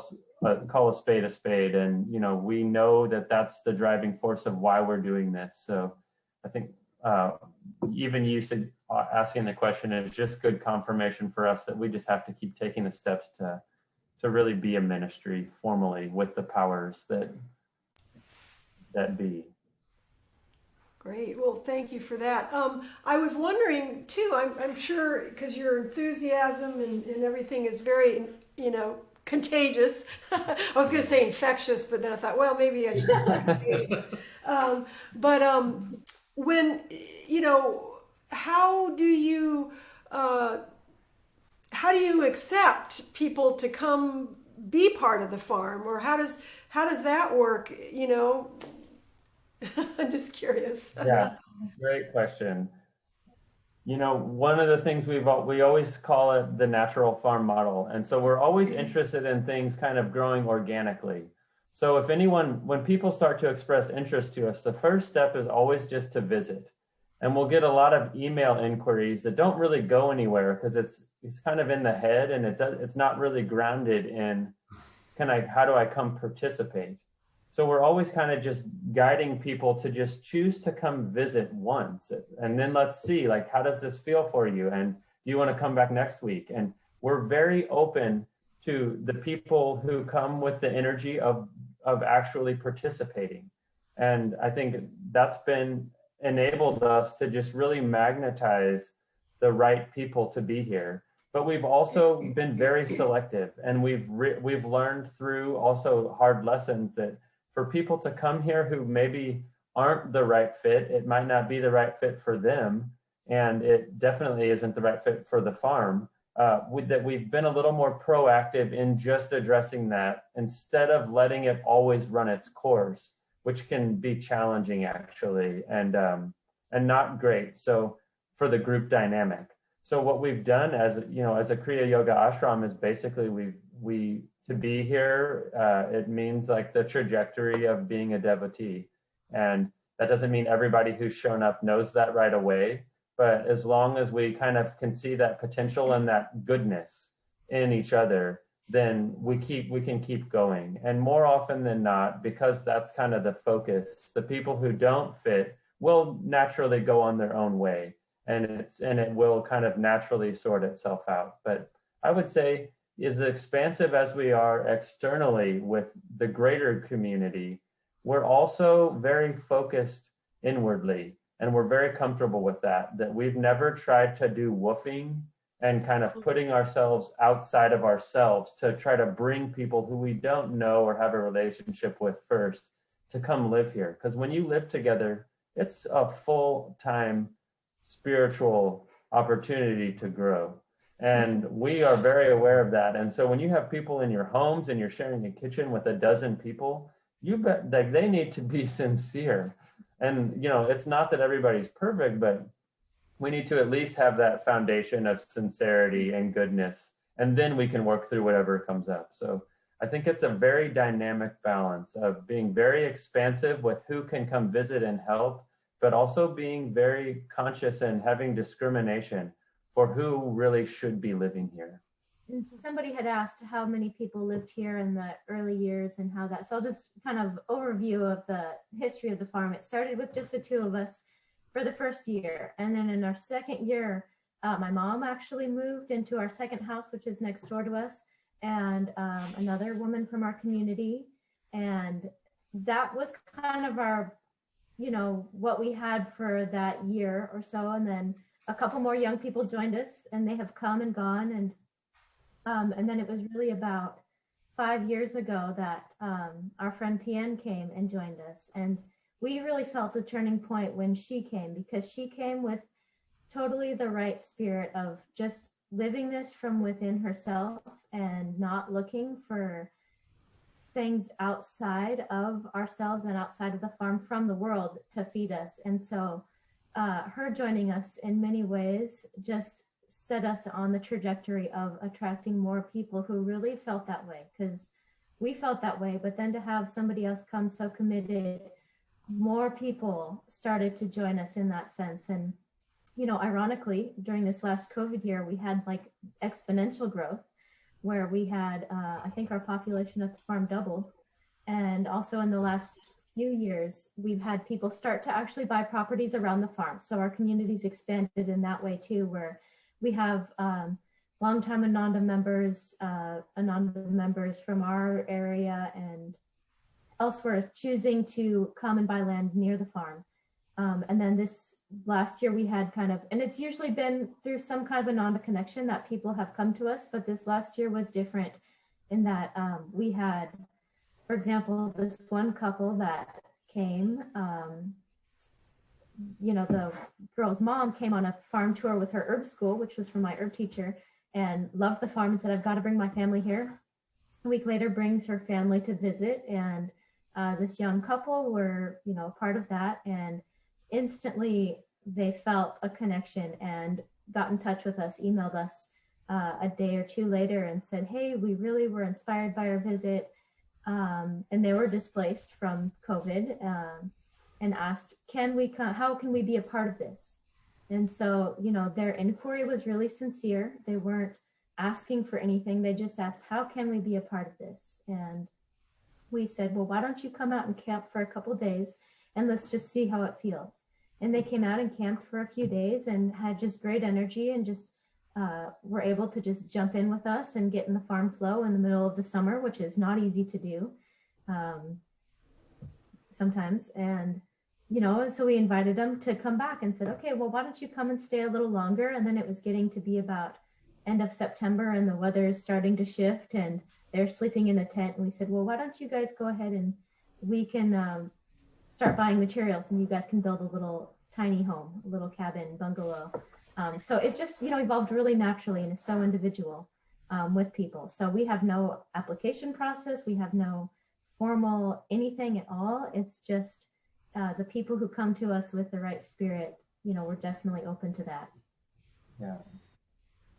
spade a spade. And we know that that's the driving force of why we're doing this. So I think even you said asking the question is just good confirmation for us that we just have to keep taking the steps to really be a ministry formally with the powers that be. Great. Well, thank you for that. I was wondering too, I'm sure because your enthusiasm and everything is very, contagious. I was going to say infectious, but then I thought, well, maybe I should say contagious. When, how do you accept people to come be part of the farm, or how does that work? I'm just curious. Yeah, great question. One of the things we always call it the natural farm model. And so we're always interested in things kind of growing organically. So when people start to express interest to us, the first step is always just to visit. And we'll get a lot of email inquiries that don't really go anywhere because it's kind of in the head, and it's not really grounded in how do I come participate? So we're always kind of just guiding people to just choose to come visit once. And then let's see, how does this feel for you? And do you want to come back next week? And we're very open to the people who come with the energy of actually participating. And I think that's been enabled us to just really magnetize the right people to be here. But we've also been very selective, and we've learned through also hard lessons that for people to come here who maybe aren't the right fit. It might not be the right fit for them, and it definitely isn't the right fit for the farm. That we've been a little more proactive in just addressing that instead of letting it always run its course, which can be challenging actually, and not great. So for the group dynamic. So what we've done as a Kriya Yoga ashram is basically we to be here, it means like the trajectory of being a devotee. And that doesn't mean everybody who's shown up knows that right away, but as long as we kind of can see that potential and that goodness in each other, then we can keep going. And more often than not, because that's kind of the focus, the people who don't fit will naturally go on their own way, and it will kind of naturally sort itself out. But I would say, as expansive as we are externally with the greater community, we're also very focused inwardly, and we're very comfortable with that we've never tried to do woofing and kind of putting ourselves outside of ourselves to try to bring people who we don't know or have a relationship with first to come live here. Because when you live together, it's a full-time spiritual opportunity to grow. And we are very aware of that. And so when you have people in your homes and you're sharing a kitchen with a dozen people, you bet like they need to be sincere. And it's not that everybody's perfect, but we need to at least have that foundation of sincerity and goodness, and then we can work through whatever comes up. So I think it's a very dynamic balance of being very expansive with who can come visit and help, but also being very conscious and having discrimination for who really should be living here. And so somebody had asked how many people lived here in the early years and how that, so I'll just kind of overview of the history of the farm. It started with just the two of us for the first year. And then in our second year, my mom actually moved into our second house, which is next door to us, and another woman from our community. And that was kind of our, what we had for that year or so. And then a couple more young people joined us, and they have come and gone. And then it was really about 5 years ago that our friend Pian came and joined us. And we really felt a turning point when she came, because she came with totally the right spirit of just living this from within herself and not looking for things outside of ourselves and outside of the farm from the world to feed us. And so her joining us in many ways just set us on the trajectory of attracting more people who really felt that way, because we felt that way. But then to have somebody else come so committed, more people started to join us in that sense. And ironically, during this last COVID year, we had like exponential growth, where we had I think our population at the farm doubled. And also in the last few years, we've had people start to actually buy properties around the farm. So our community's expanded in that way too, where we have longtime Ananda members from our area and elsewhere choosing to come and buy land near the farm. And then this last year we had kind of, and it's usually been through some kind of Ananda connection that people have come to us, but this last year was different in that we had, for example, this one couple that came, the girl's mom came on a farm tour with her herb school, which was from my herb teacher, and loved the farm and said, I've got to bring my family here. A week later brings her family to visit, and this young couple were, part of that, and instantly they felt a connection and got in touch with us, emailed us a day or two later and said, hey, we really were inspired by our visit. And they were displaced from COVID and asked, how can we be a part of this? And so, their inquiry was really sincere. They weren't asking for anything. They just asked, how can we be a part of this? And we said, well, why don't you come out and camp for a couple of days and let's just see how it feels. And they came out and camped for a few days and had just great energy and just were able to just jump in with us and get in the farm flow in the middle of the summer, which is not easy to do sometimes. And, so we invited them to come back and said, okay, well, why don't you come and stay a little longer? And then it was getting to be about end of September and the weather is starting to shift and they're sleeping in a tent. And we said, well, why don't you guys go ahead and we can start buying materials and you guys can build a little tiny home, a little cabin, bungalow. So it just, evolved really naturally and is so individual with people. So we have no application process. We have no formal anything at all. It's just the people who come to us with the right spirit, we're definitely open to that. Yeah.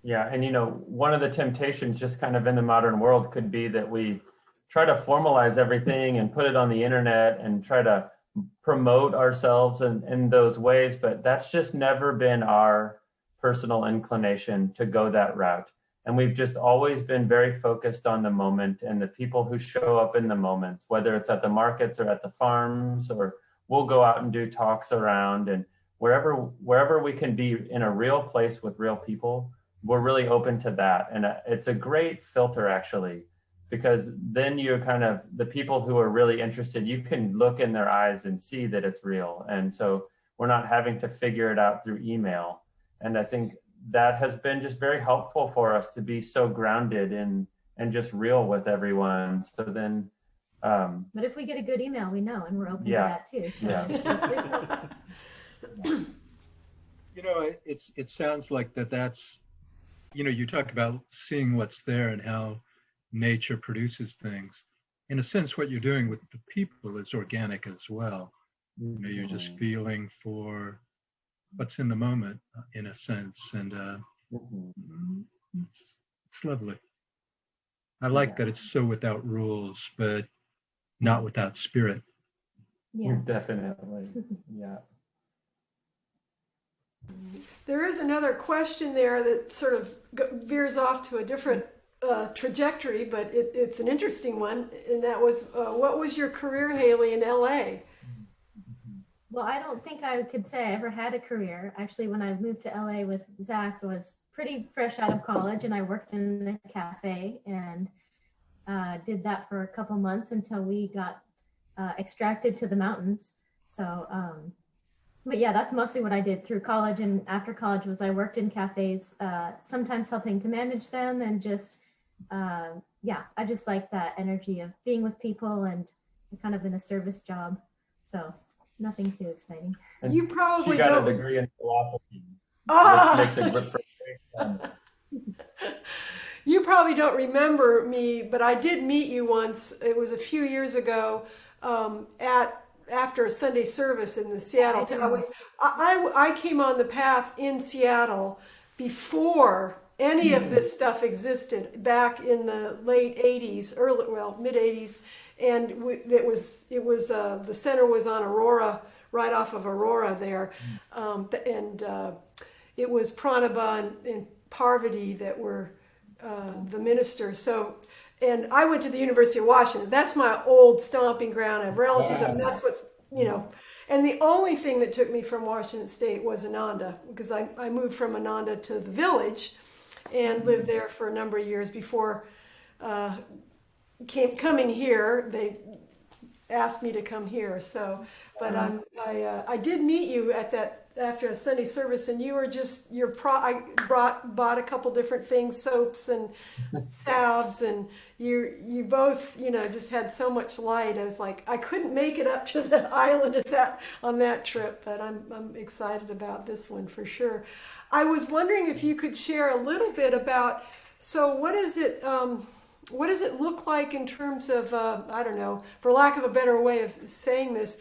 Yeah. And, one of the temptations just kind of in the modern world could be that we try to formalize everything and put it on the internet and try to promote ourselves in those ways. But that's just never been our personal inclination to go that route. And we've just always been very focused on the moment and the people who show up in the moments, whether it's at the markets or at the farms, or we'll go out and do talks around, and wherever we can be in a real place with real people, we're really open to that. And it's a great filter, actually, because then you're kind of the people who are really interested, you can look in their eyes and see that it's real. And so we're not having to figure it out through email. And I think that has been just very helpful for us to be so grounded and just real with everyone. So then, but if we get a good email, we know, and we're open to that too. So yeah. It sounds like that's, you talk about seeing what's there and how nature produces things. In a sense, what you're doing with the people is organic as well. You're just feeling for what's in the moment, in a sense, and it's lovely. I like that it's so without rules, but not without spirit. Yeah, definitely. Yeah. There is another question there that sort of veers off to a different trajectory, but it's an interesting one, and that was, what was your career, Hailey, in LA? Well, I don't think I could say I ever had a career. Actually, when I moved to LA with Zach, I was pretty fresh out of college, and I worked in a cafe and did that for a couple months until we got extracted to the mountains. So, but yeah, that's mostly what I did through college, and after college was I worked in cafes, sometimes helping to manage them, and just, I just like that energy of being with people and kind of in a service job. So nothing too exciting. And you probably she got a degree in philosophy, which makes a grip for You probably don't remember me, but I did meet you once. It was a few years ago after a Sunday service in the Seattle. I came on the path in Seattle before any of this stuff existed, back in the late 80s, mid 80s. And it was the center was on Aurora, right off of Aurora there. It was Pranaba and Parvati that were the ministers. So, and I went to the University of Washington. That's my old stomping ground. I have relatives, and that's what's, and the only thing that took me from Washington State was Ananda, because I moved from Ananda to the village and lived there for a number of years before coming here. They asked me to come here. So, but I did meet you at that after a Sunday service, and you were just I bought a couple different things, soaps and salves, and you both just had so much light. I was like, I couldn't make it up to the island on that trip, but I'm excited about this one for sure. I was wondering if you could share a little bit about, so what does it look like in terms of, I don't know, for lack of a better way of saying this,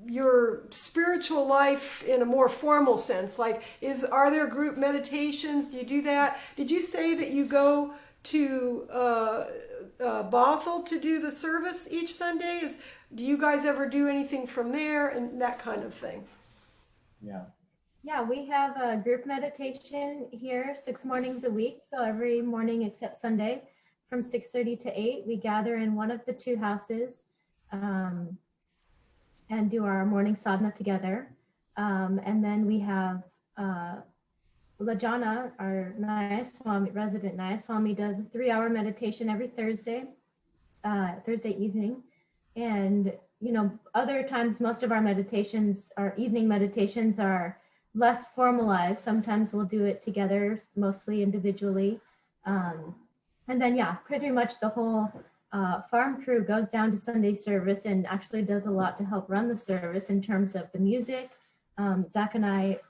your spiritual life in a more formal sense? Like, are there group meditations? Do you do that? Did you say that you go to Bothell to do the service each Sunday? Do you guys ever do anything from there and that kind of thing? Yeah, we have a group meditation here 6 mornings a week. So every morning except Sunday from 6:30 to 8, we gather in one of the 2 houses and do our morning sadhana together. And then we have Lajana, our Nayaswami, resident Nayaswami, does a 3-hour meditation every Thursday evening. And, other times, most of our meditations, our evening meditations, are less formalized. Sometimes we'll do it together, mostly individually. And then, pretty much the whole farm crew goes down to Sunday service and actually does a lot to help run the service in terms of the music. Zach and I,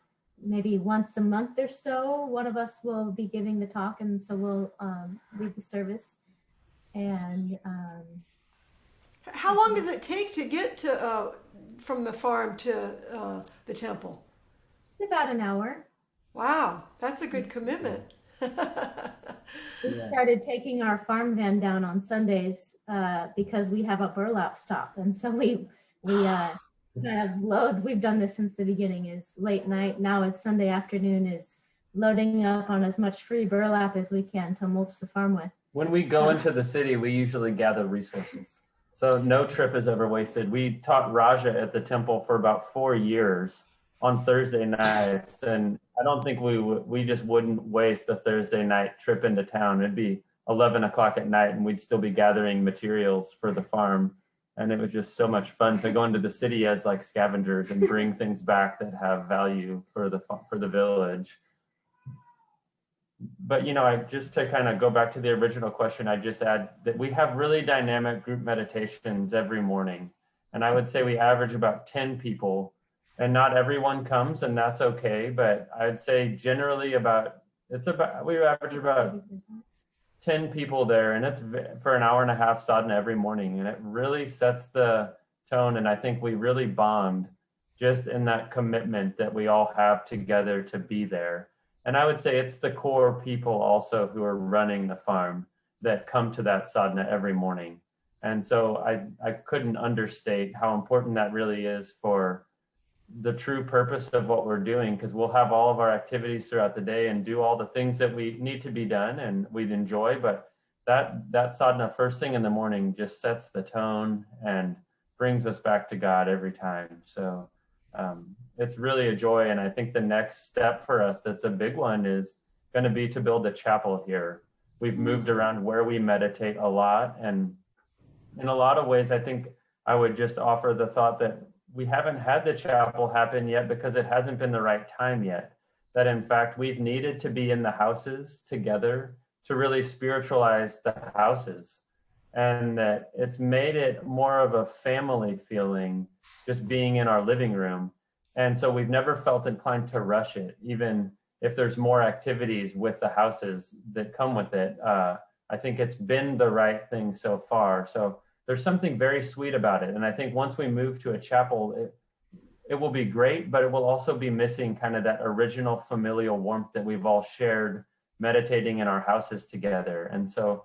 maybe once a month or so, one of us will be giving the talk, and so we'll lead the service. And how long does it take to get to from the farm to the temple? it's about an hour. Wow, that's a good commitment. We started taking our farm van down on Sundays because we have a burlap stop, and so we kind of load. We've done this since the beginning. Is late night. Now it's Sunday afternoon. Is loading up on as much free burlap as we can to mulch the farm with. When we go into the city, we usually gather resources. So no trip is ever wasted. We taught Raja at the temple for about 4 years on Thursday nights. And I don't think we just wouldn't waste a Thursday night trip into town. It'd be 11 o'clock at night and we'd still be gathering materials for the farm. And it was just so much fun to go into the city as like scavengers and bring things back that have value for the village. But, you know, I just to kind of go back to the original question, I just add that we have really dynamic group meditations every morning. And I would say we average about 10 people, and not everyone comes, and that's okay. But I'd say generally we average about 10 people there, and it's for an hour and a half sadhana every morning. And it really sets the tone. And I think we really bond just in that commitment that we all have together to be there. And I would say it's the core people also who are running the farm that come to that sadhana every morning. And so I couldn't understate how important that really is for the true purpose of what we're doing, because we'll have all of our activities throughout the day and do all the things that we need to be done and we'd enjoy. But that sadhana first thing in the morning just sets the tone and brings us back to God every time. So it's really a joy. And I think the next step for us that's a big one is going to be to build a chapel here. We've moved around where we meditate a lot. And in a lot of ways, I think I would just offer the thought that we haven't had the chapel happen yet because it hasn't been the right time yet. That in fact, we've needed to be in the houses together to really spiritualize the houses. And that it's made it more of a family feeling just being in our living room. And so we've never felt inclined to rush it, even if there's more activities with the houses that come with it. I think it's been the right thing so far. So there's something very sweet about it. And I think once we move to a chapel, it will be great, but it will also be missing kind of that original familial warmth that we've all shared meditating in our houses together. And so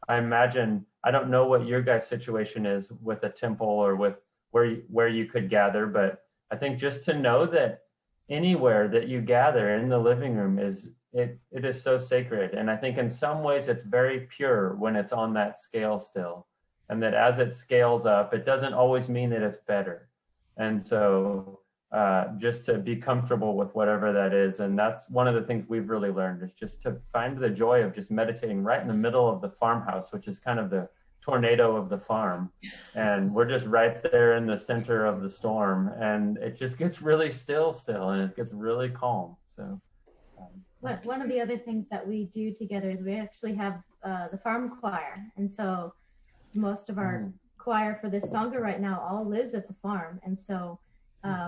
I imagine, I don't know what your guys' situation is with a temple or with where you could gather, but I think just to know that anywhere that you gather in the living room it is so sacred. And I think in some ways it's very pure when it's on that scale still. And that as it scales up, it doesn't always mean that it's better. And so just to be comfortable with whatever that is. And that's one of the things we've really learned, is just to find the joy of just meditating right in the middle of the farmhouse, which is kind of the tornado of the farm. And we're just right there in the center of the storm. And it just gets really still, and it gets really calm. So one of the other things that we do together is we actually have the farm choir. And so most of our choir for this Sangha right now all lives at the farm. And so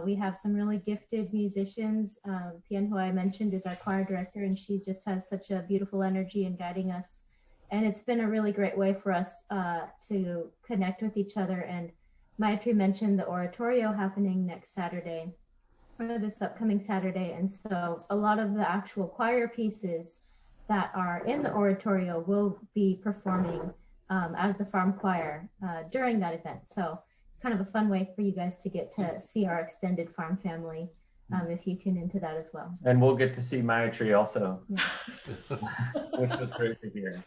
we have some really gifted musicians. Pian, who I mentioned, is our choir director, and she just has such a beautiful energy in guiding us. And it's been a really great way for us to connect with each other. And Maitri mentioned the oratorio happening next Saturday, or this upcoming Saturday. And so a lot of the actual choir pieces that are in the oratorio will be performing as the farm choir during that event. So it's kind of a fun way for you guys to get to see our extended farm family if you tune into that as well. And we'll get to see Maitri also, Yeah. which was great to hear.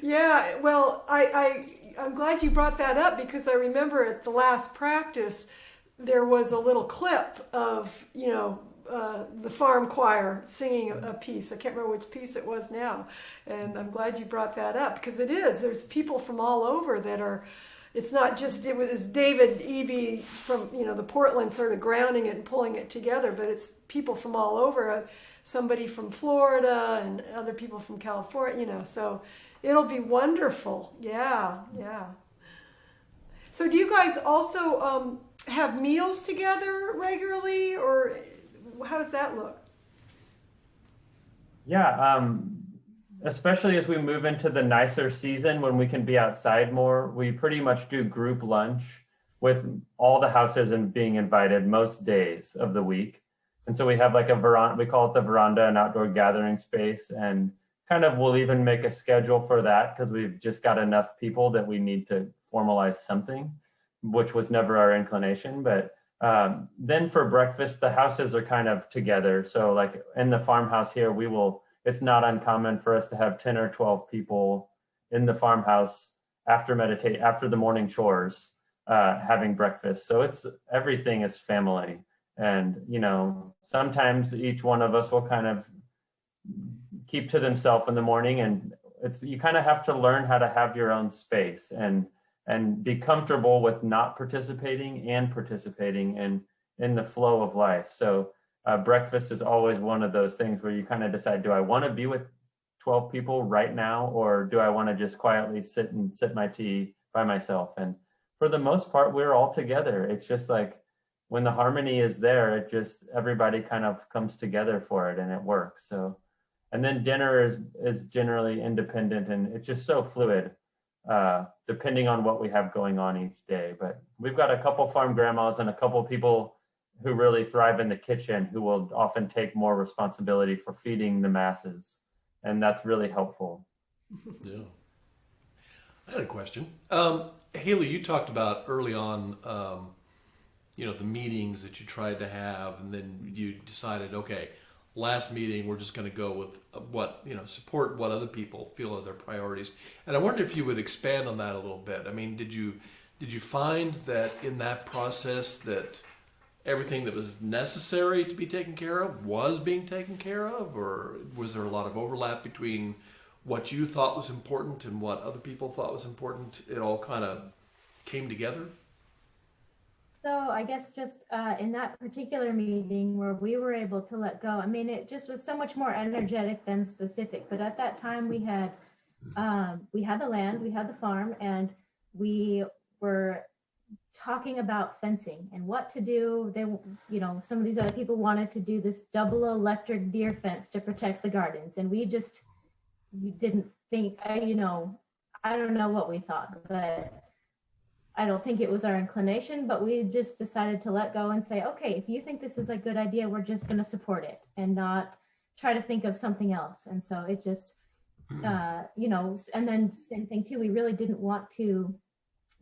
Yeah, well, I'm glad you brought that up, because I remember at the last practice, there was a little clip of, the farm choir singing a piece. I can't remember which piece it was now. And I'm glad you brought that up, because there's people from all over that are, it's not just, it was David Eby from, the Portland sort of grounding it and pulling it together, but it's people from all over. somebody from Florida and other people from California, you know, so it'll be wonderful. Yeah, yeah. So do you guys also have meals together regularly, or how does that look? Yeah, especially as we move into the nicer season when we can be outside more, we pretty much do group lunch with all the houses and being invited most days of the week. And so we have like a veranda, we call it the veranda, an outdoor gathering space, and kind of we'll even make a schedule for that because we've just got enough people that we need to formalize something, which was never our inclination. But then for breakfast, the houses are kind of together. So like in the farmhouse here, it's not uncommon for us to have 10 or 12 people in the farmhouse after the morning chores, having breakfast. So everything is family. And, you know, sometimes each one of us will kind of keep to themselves in the morning, and you kind of have to learn how to have your own space and be comfortable with not participating and participating in the flow of life. So breakfast is always one of those things where you kind of decide, do I want to be with 12 people right now, or do I want to just quietly sit my tea by myself? And for the most part, we're all together. It's just like when the harmony is there, everybody kind of comes together for it and it works. So, and then dinner is generally independent, and it's just so fluid, depending on what we have going on each day. But we've got a couple farm grandmas and a couple people who really thrive in the kitchen who will often take more responsibility for feeding the masses. And that's really helpful. Yeah. I had a question. Hailey, you talked about early on, you know, the meetings that you tried to have, and then you decided, okay, last meeting, we're just going to go with support what other people feel are their priorities. And I wondered if you would expand on that a little bit. I mean, did you find that in that process that everything that was necessary to be taken care of was being taken care of, or was there a lot of overlap between what you thought was important and what other people thought was important? It all kind of came together? So I guess just in that particular meeting where we were able to let go, I mean, it just was so much more energetic than specific. But at that time we had the land, we had the farm, and we were talking about fencing and what to do. They, you know, some of these other people wanted to do this double electric deer fence to protect the gardens. And we didn't think, I don't know what we thought, but I don't think it was our inclination, but we just decided to let go and say, okay, if you think this is a good idea, we're just going to support it and not try to think of something else. And so it just, and then same thing too, we really didn't want to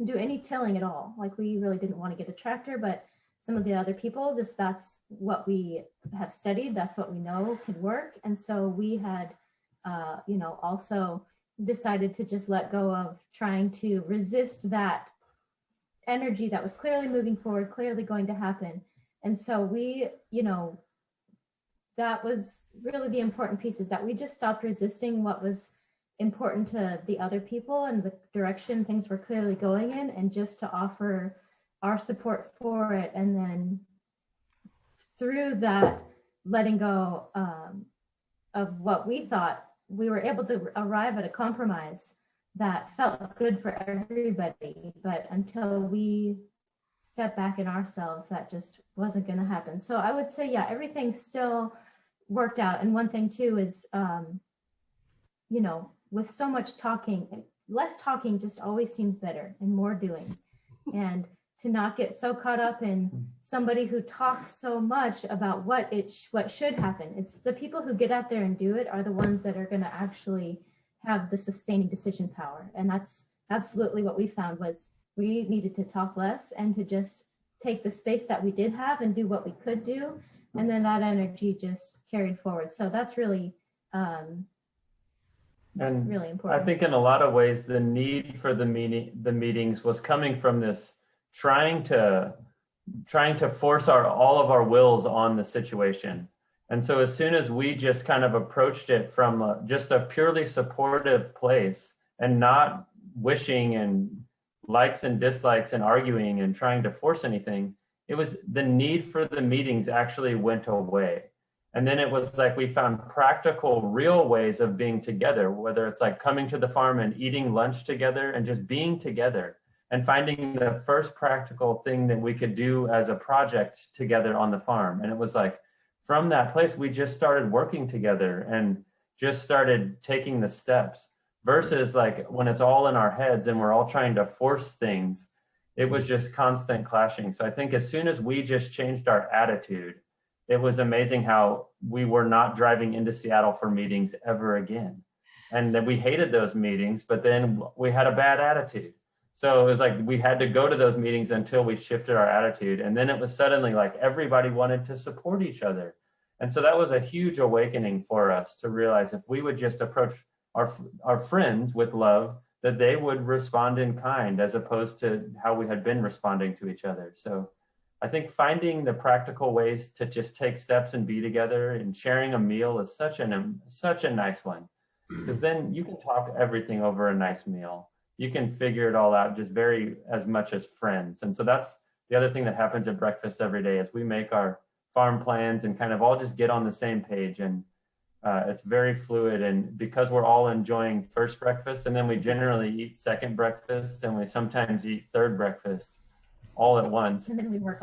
do any tilling at all. Like we really didn't want to get a tractor, but some of the other people, just that's what we have studied. That's what we know can work. And so we had, also decided to just let go of trying to resist that energy that was clearly moving forward, clearly going to happen. And so we, that was really the important piece, is that we just stopped resisting what was important to the other people and the direction things were clearly going in, and just to offer our support for it. And then through that letting go of what we thought, we were able to arrive at a compromise that felt good for everybody. But until we step back in ourselves, that just wasn't going to happen. So I would say, yeah, everything still worked out. And one thing too is, with so much talking, less talking just always seems better, and more doing. And to not get so caught up in somebody who talks so much about what should happen. It's the people who get out there and do it are the ones that are going to actually have the sustaining decision power. And that's absolutely what we found, was we needed to talk less and to just take the space that we did have and do what we could do. And then that energy just carried forward. So that's really, really important. I think in a lot of ways, the need for the meetings was coming from this trying to force all of our wills on the situation. And so as soon as we just kind of approached it from just a purely supportive place, and not wishing and likes and dislikes and arguing and trying to force anything, it was the need for the meetings actually went away. And then it was like we found practical, real ways of being together, whether it's like coming to the farm and eating lunch together and just being together and finding the first practical thing that we could do as a project together on the farm. And it was like, from that place, we just started working together and just started taking the steps versus like when it's all in our heads and we're all trying to force things, it was just constant clashing. So I think as soon as we just changed our attitude, it was amazing how we were not driving into Seattle for meetings ever again. And then we hated those meetings, but then we had a bad attitude. So it was like we had to go to those meetings until we shifted our attitude. And then it was suddenly like everybody wanted to support each other. And so that was a huge awakening for us to realize if we would just approach our friends with love, that they would respond in kind as opposed to how we had been responding to each other. So I think finding the practical ways to just take steps and be together and sharing a meal is such a nice one, because then you can talk everything over a nice meal. You can figure it all out just very as much as friends. And so that's the other thing that happens at breakfast every day is we make our farm plans and kind of all just get on the same page. And it's very fluid. And because we're all enjoying first breakfast, and then we generally eat second breakfast, and we sometimes eat third breakfast all at once. And then we work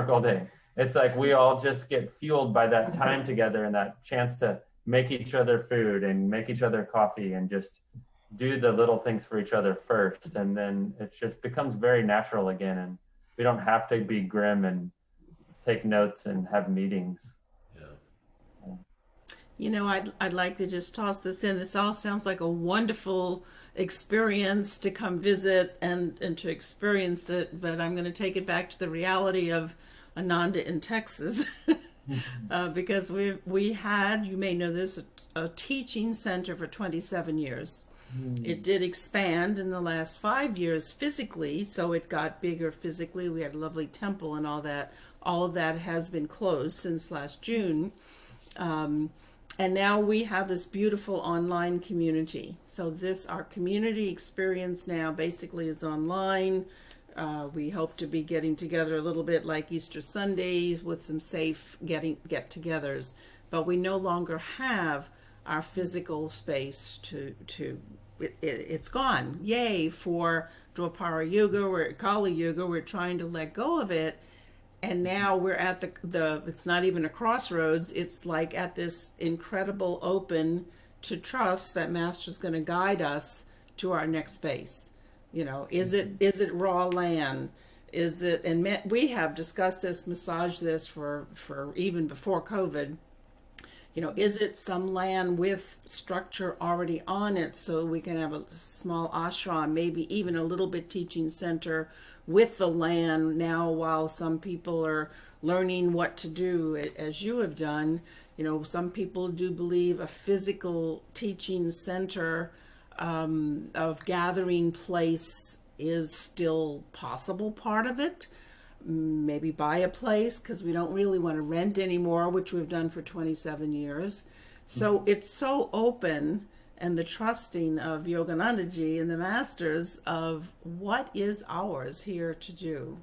all day. It's like we all just get fueled by that time together and that chance to make each other food and make each other coffee and just do the little things for each other first. And then it just becomes very natural again. And we don't have to be grim and take notes and have meetings. Yeah. You know, I'd like to just toss this in. This all sounds like a wonderful experience to come visit and to experience it, but I'm going to take it back to the reality of Ananda in Texas. Because we had, you may know this, a teaching center for 27 years. It did expand in the last 5 years physically, so it got bigger physically. We had a lovely temple and all that. All of that has been closed since last June. And now we have this beautiful online community. So our community experience now basically is online. We hope to be getting together a little bit like Easter Sundays with some safe get-togethers. But we no longer have our physical space it's gone. Yay for Dwapara Yuga or Kali Yuga. We're trying to let go of it. And now we're at it's not even a crossroads. It's like at this incredible open to trust that Master's going to guide us to our next space. You know, is it raw land? Is it, and we have discussed this, massaged this for even before COVID. You know, is it some land with structure already on it so we can have a small ashram, maybe even a little bit teaching center with the land now while some people are learning what to do as you have done. You know, some people do believe a physical teaching center of gathering place is still possible part of it. Maybe buy a place because we don't really want to rent anymore, which we've done for 27 years. So it's so open, and the trusting of Yoganandaji and the masters of what is ours here to do.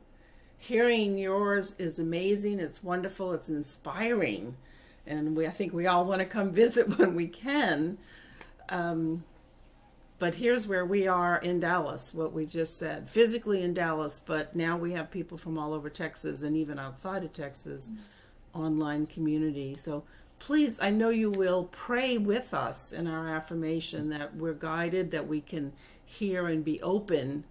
Hearing yours is amazing. It's wonderful. It's inspiring. And I think we all want to come visit when we can. But here's where we are in Dallas, what we just said, physically in Dallas, but now we have people from all over Texas and even outside of Texas, online community. So please, I know you will pray with us in our affirmation that we're guided, that we can hear and be open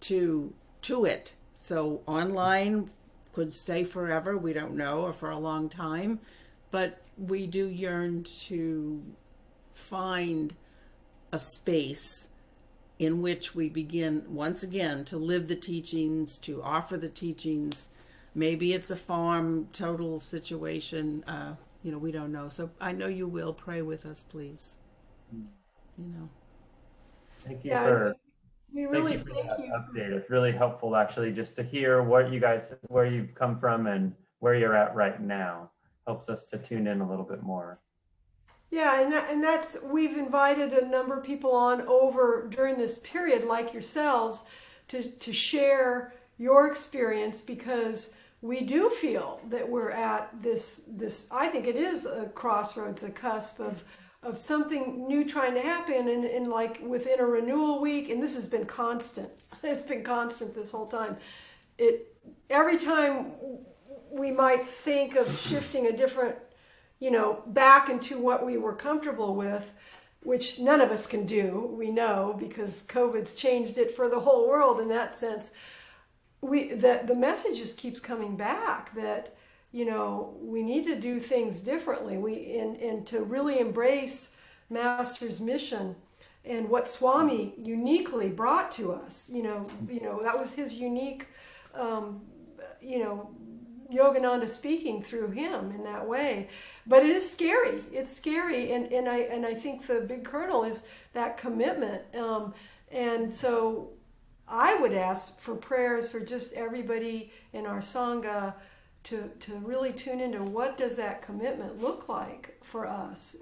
to it. So online could stay forever, we don't know, or for a long time, but we do yearn to find a space in which we begin once again to live the teachings, to offer the teachings. Maybe it's a farm total situation, we don't know. So I know you will pray with us, please. Thank you for that update. It's really helpful actually just to hear where you've come from and where you're at right now. Helps us to tune in a little bit more. Yeah, and that's, we've invited a number of people on over during this period, like yourselves, to share your experience, because we do feel that we're at this, I think it is a crossroads, a cusp of something new trying to happen, and like within a renewal week, and this has been constant. It's been constant this whole time. Every time we might think of shifting a different, back into what we were comfortable with, which none of us can do, we know, because COVID's changed it for the whole world in that sense. The message just keeps coming back that, we need to do things differently. And to really embrace Master's mission and what Swami uniquely brought to us. That was his unique, Yogananda speaking through him in that way. But it is scary. It's scary, and I think the big kernel is that commitment. And so I would ask for prayers for just everybody in our Sangha to really tune into what does that commitment look like for us.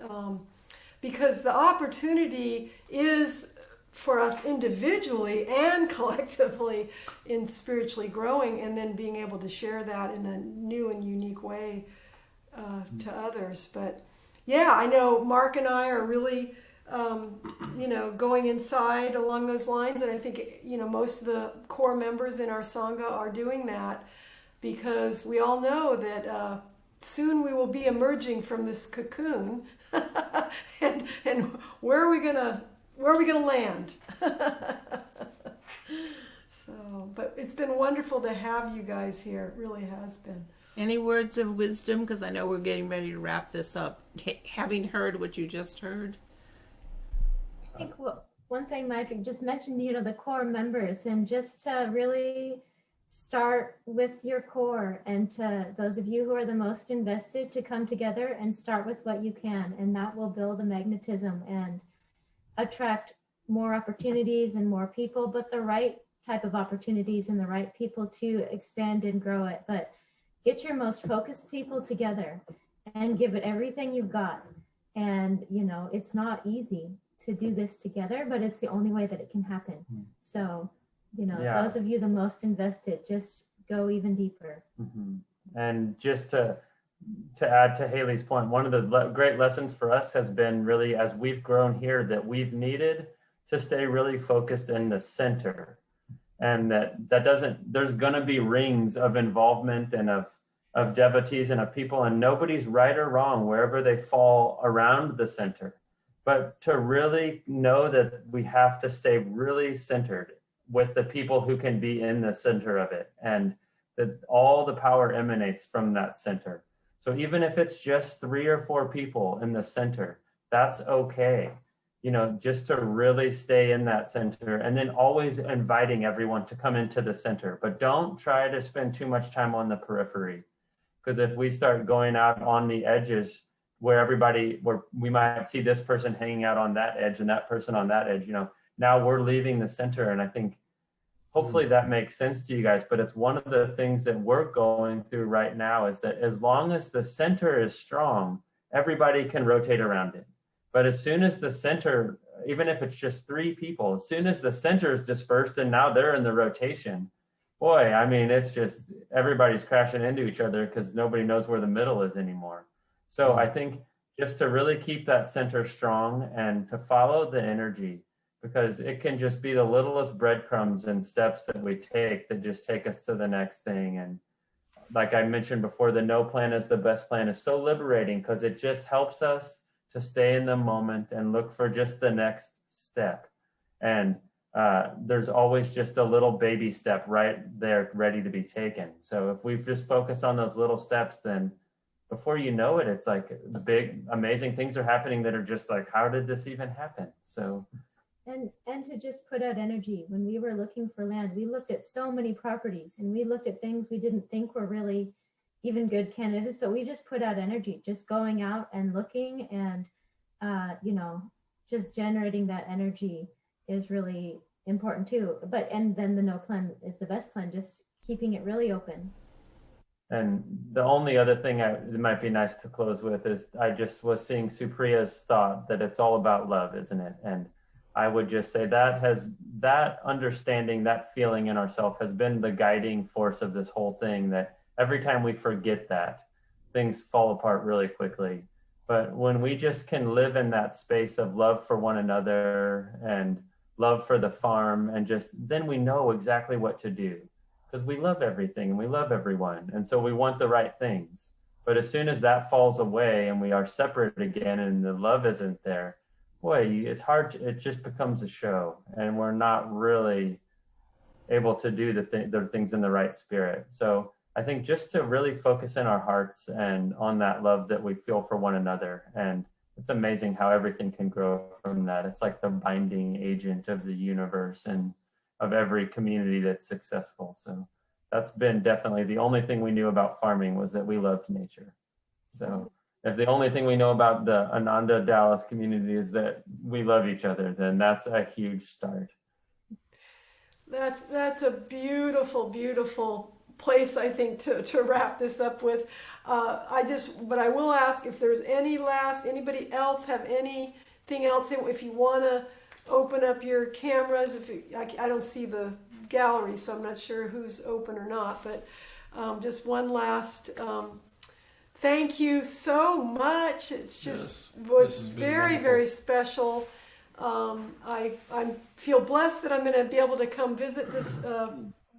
Because the opportunity is for us individually and collectively in spiritually growing, and then being able to share that in a new and unique way to others. But yeah, I know Mark and I are really going inside along those lines, and I think most of the core members in our Sangha are doing that, because we all know that soon we will be emerging from this cocoon and where are we gonna land? So, but it's been wonderful to have you guys here. It really has been. Any words of wisdom? Because I know we're getting ready to wrap this up. Having heard what you just heard. I think one thing Madrig just mentioned, the core members, and just to really start with your core, and to those of you who are the most invested to come together and start with what you can, and that will build a magnetism and attract more opportunities and more people, but the right type of opportunities and the right people to expand and grow it. But get your most focused people together and give it everything you've got. And, it's not easy to do this together, but it's the only way that it can happen. So, those of you the most invested, just go even deeper. Mm-hmm. And just to add to Hailey's point, one of the great lessons for us has been really, as we've grown here, that we've needed to stay really focused in the center. And that doesn't, there's going to be rings of involvement and of devotees and of people, and nobody's right or wrong wherever they fall around the center. But to really know that we have to stay really centered with the people who can be in the center of it, and that all the power emanates from that center. So even if it's just 3 or 4 people in the center, that's okay. Just to really stay in that center, and then always inviting everyone to come into the center. But don't try to spend too much time on the periphery, because if we start going out on the edges where we might see this person hanging out on that edge and that person on that edge, now we're leaving the center. And I think hopefully that makes sense to you guys, but it's one of the things that we're going through right now, is that as long as the center is strong, everybody can rotate around it. But as soon as the center, even if it's just 3 people, as soon as the center is dispersed and now they're in the rotation, boy, it's just everybody's crashing into each other because nobody knows where the middle is anymore. So I think just to really keep that center strong and to follow the energy, because it can just be the littlest breadcrumbs and steps that we take that just take us to the next thing. And like I mentioned before, the no plan is the best plan is so liberating, because it just helps us to stay in the moment and look for just the next step. And there's always just a little baby step right there ready to be taken. So if we just focus on those little steps, then before you know it, it's like big, amazing things are happening that are just like, how did this even happen? So. And to just put out energy. When we were looking for land, we looked at so many properties, and we looked at things we didn't think were really even good candidates, but we just put out energy, just going out and looking, and just generating that energy is really important too. And then the no plan is the best plan, just keeping it really open. And the only other thing it might be nice to close with is, I just was seeing Supriya's thought that it's all about love, isn't it? And I would just say that understanding, that feeling in ourselves has been the guiding force of this whole thing, that every time we forget that, things fall apart really quickly. But when we just can live in that space of love for one another and love for the farm, and just then we know exactly what to do, because we love everything and we love everyone. And so we want the right things. But as soon as that falls away and we are separate again and the love isn't there, boy, it's hard. It just becomes a show, and we're not really able to do the things in the right spirit. So I think just to really focus in our hearts and on that love that we feel for one another. And it's amazing how everything can grow from that. It's like the binding agent of the universe and of every community that's successful. So that's been definitely the only thing we knew about farming, was that we loved nature. So if the only thing we know about the Ananda Dallas community is that we love each other, then that's a huge start. That's a beautiful, beautiful place, I think, to wrap this up with. But I will ask if there's anybody else have anything else, if you want to open up your cameras. I don't see the gallery, so I'm not sure who's open or not, but just one last thank you so much. It's just was very, very special. I feel blessed that I'm going to be able to come visit this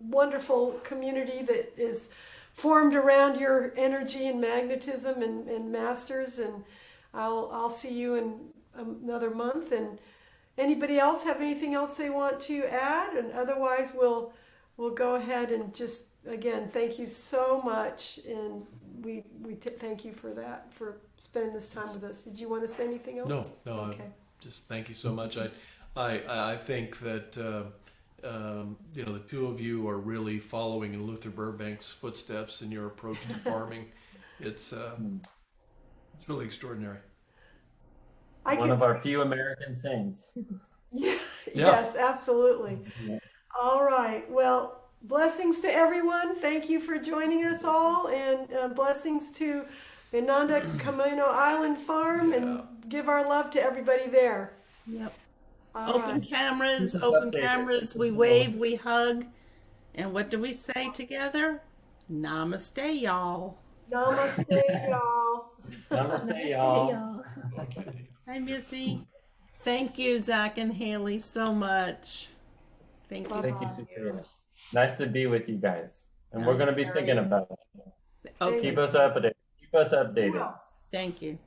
wonderful community that is formed around your energy and magnetism and masters. And I'll see you in another month. And anybody else have anything else they want to add? And otherwise, we'll go ahead and just, again, thank you so much. And we thank you for that, for spending this time with us. Did you want to say anything else? No. Okay. Just thank you so much. I think that the two of you are really following in Luther Burbank's footsteps in your approach to farming. It's really extraordinary. One of our few American saints. Yeah. Yes, absolutely. Yeah. All right. Well, blessings to everyone. Thank you for joining us all, and blessings to Ananda Camino Island Farm, and give our love to everybody there. Yep. All Open right. cameras, Keep us open updated. cameras. We wave, we hug. And what do we say together? Namaste, y'all. Namaste, y'all. Namaste, y'all. Hi, Missy. Thank you, Zach and Hailey, so much. Thank you. Thank you, Supriya. Nice to be with you guys. And we're going to be thinking about it. Okay. Keep us updated. Keep us updated. Thank you.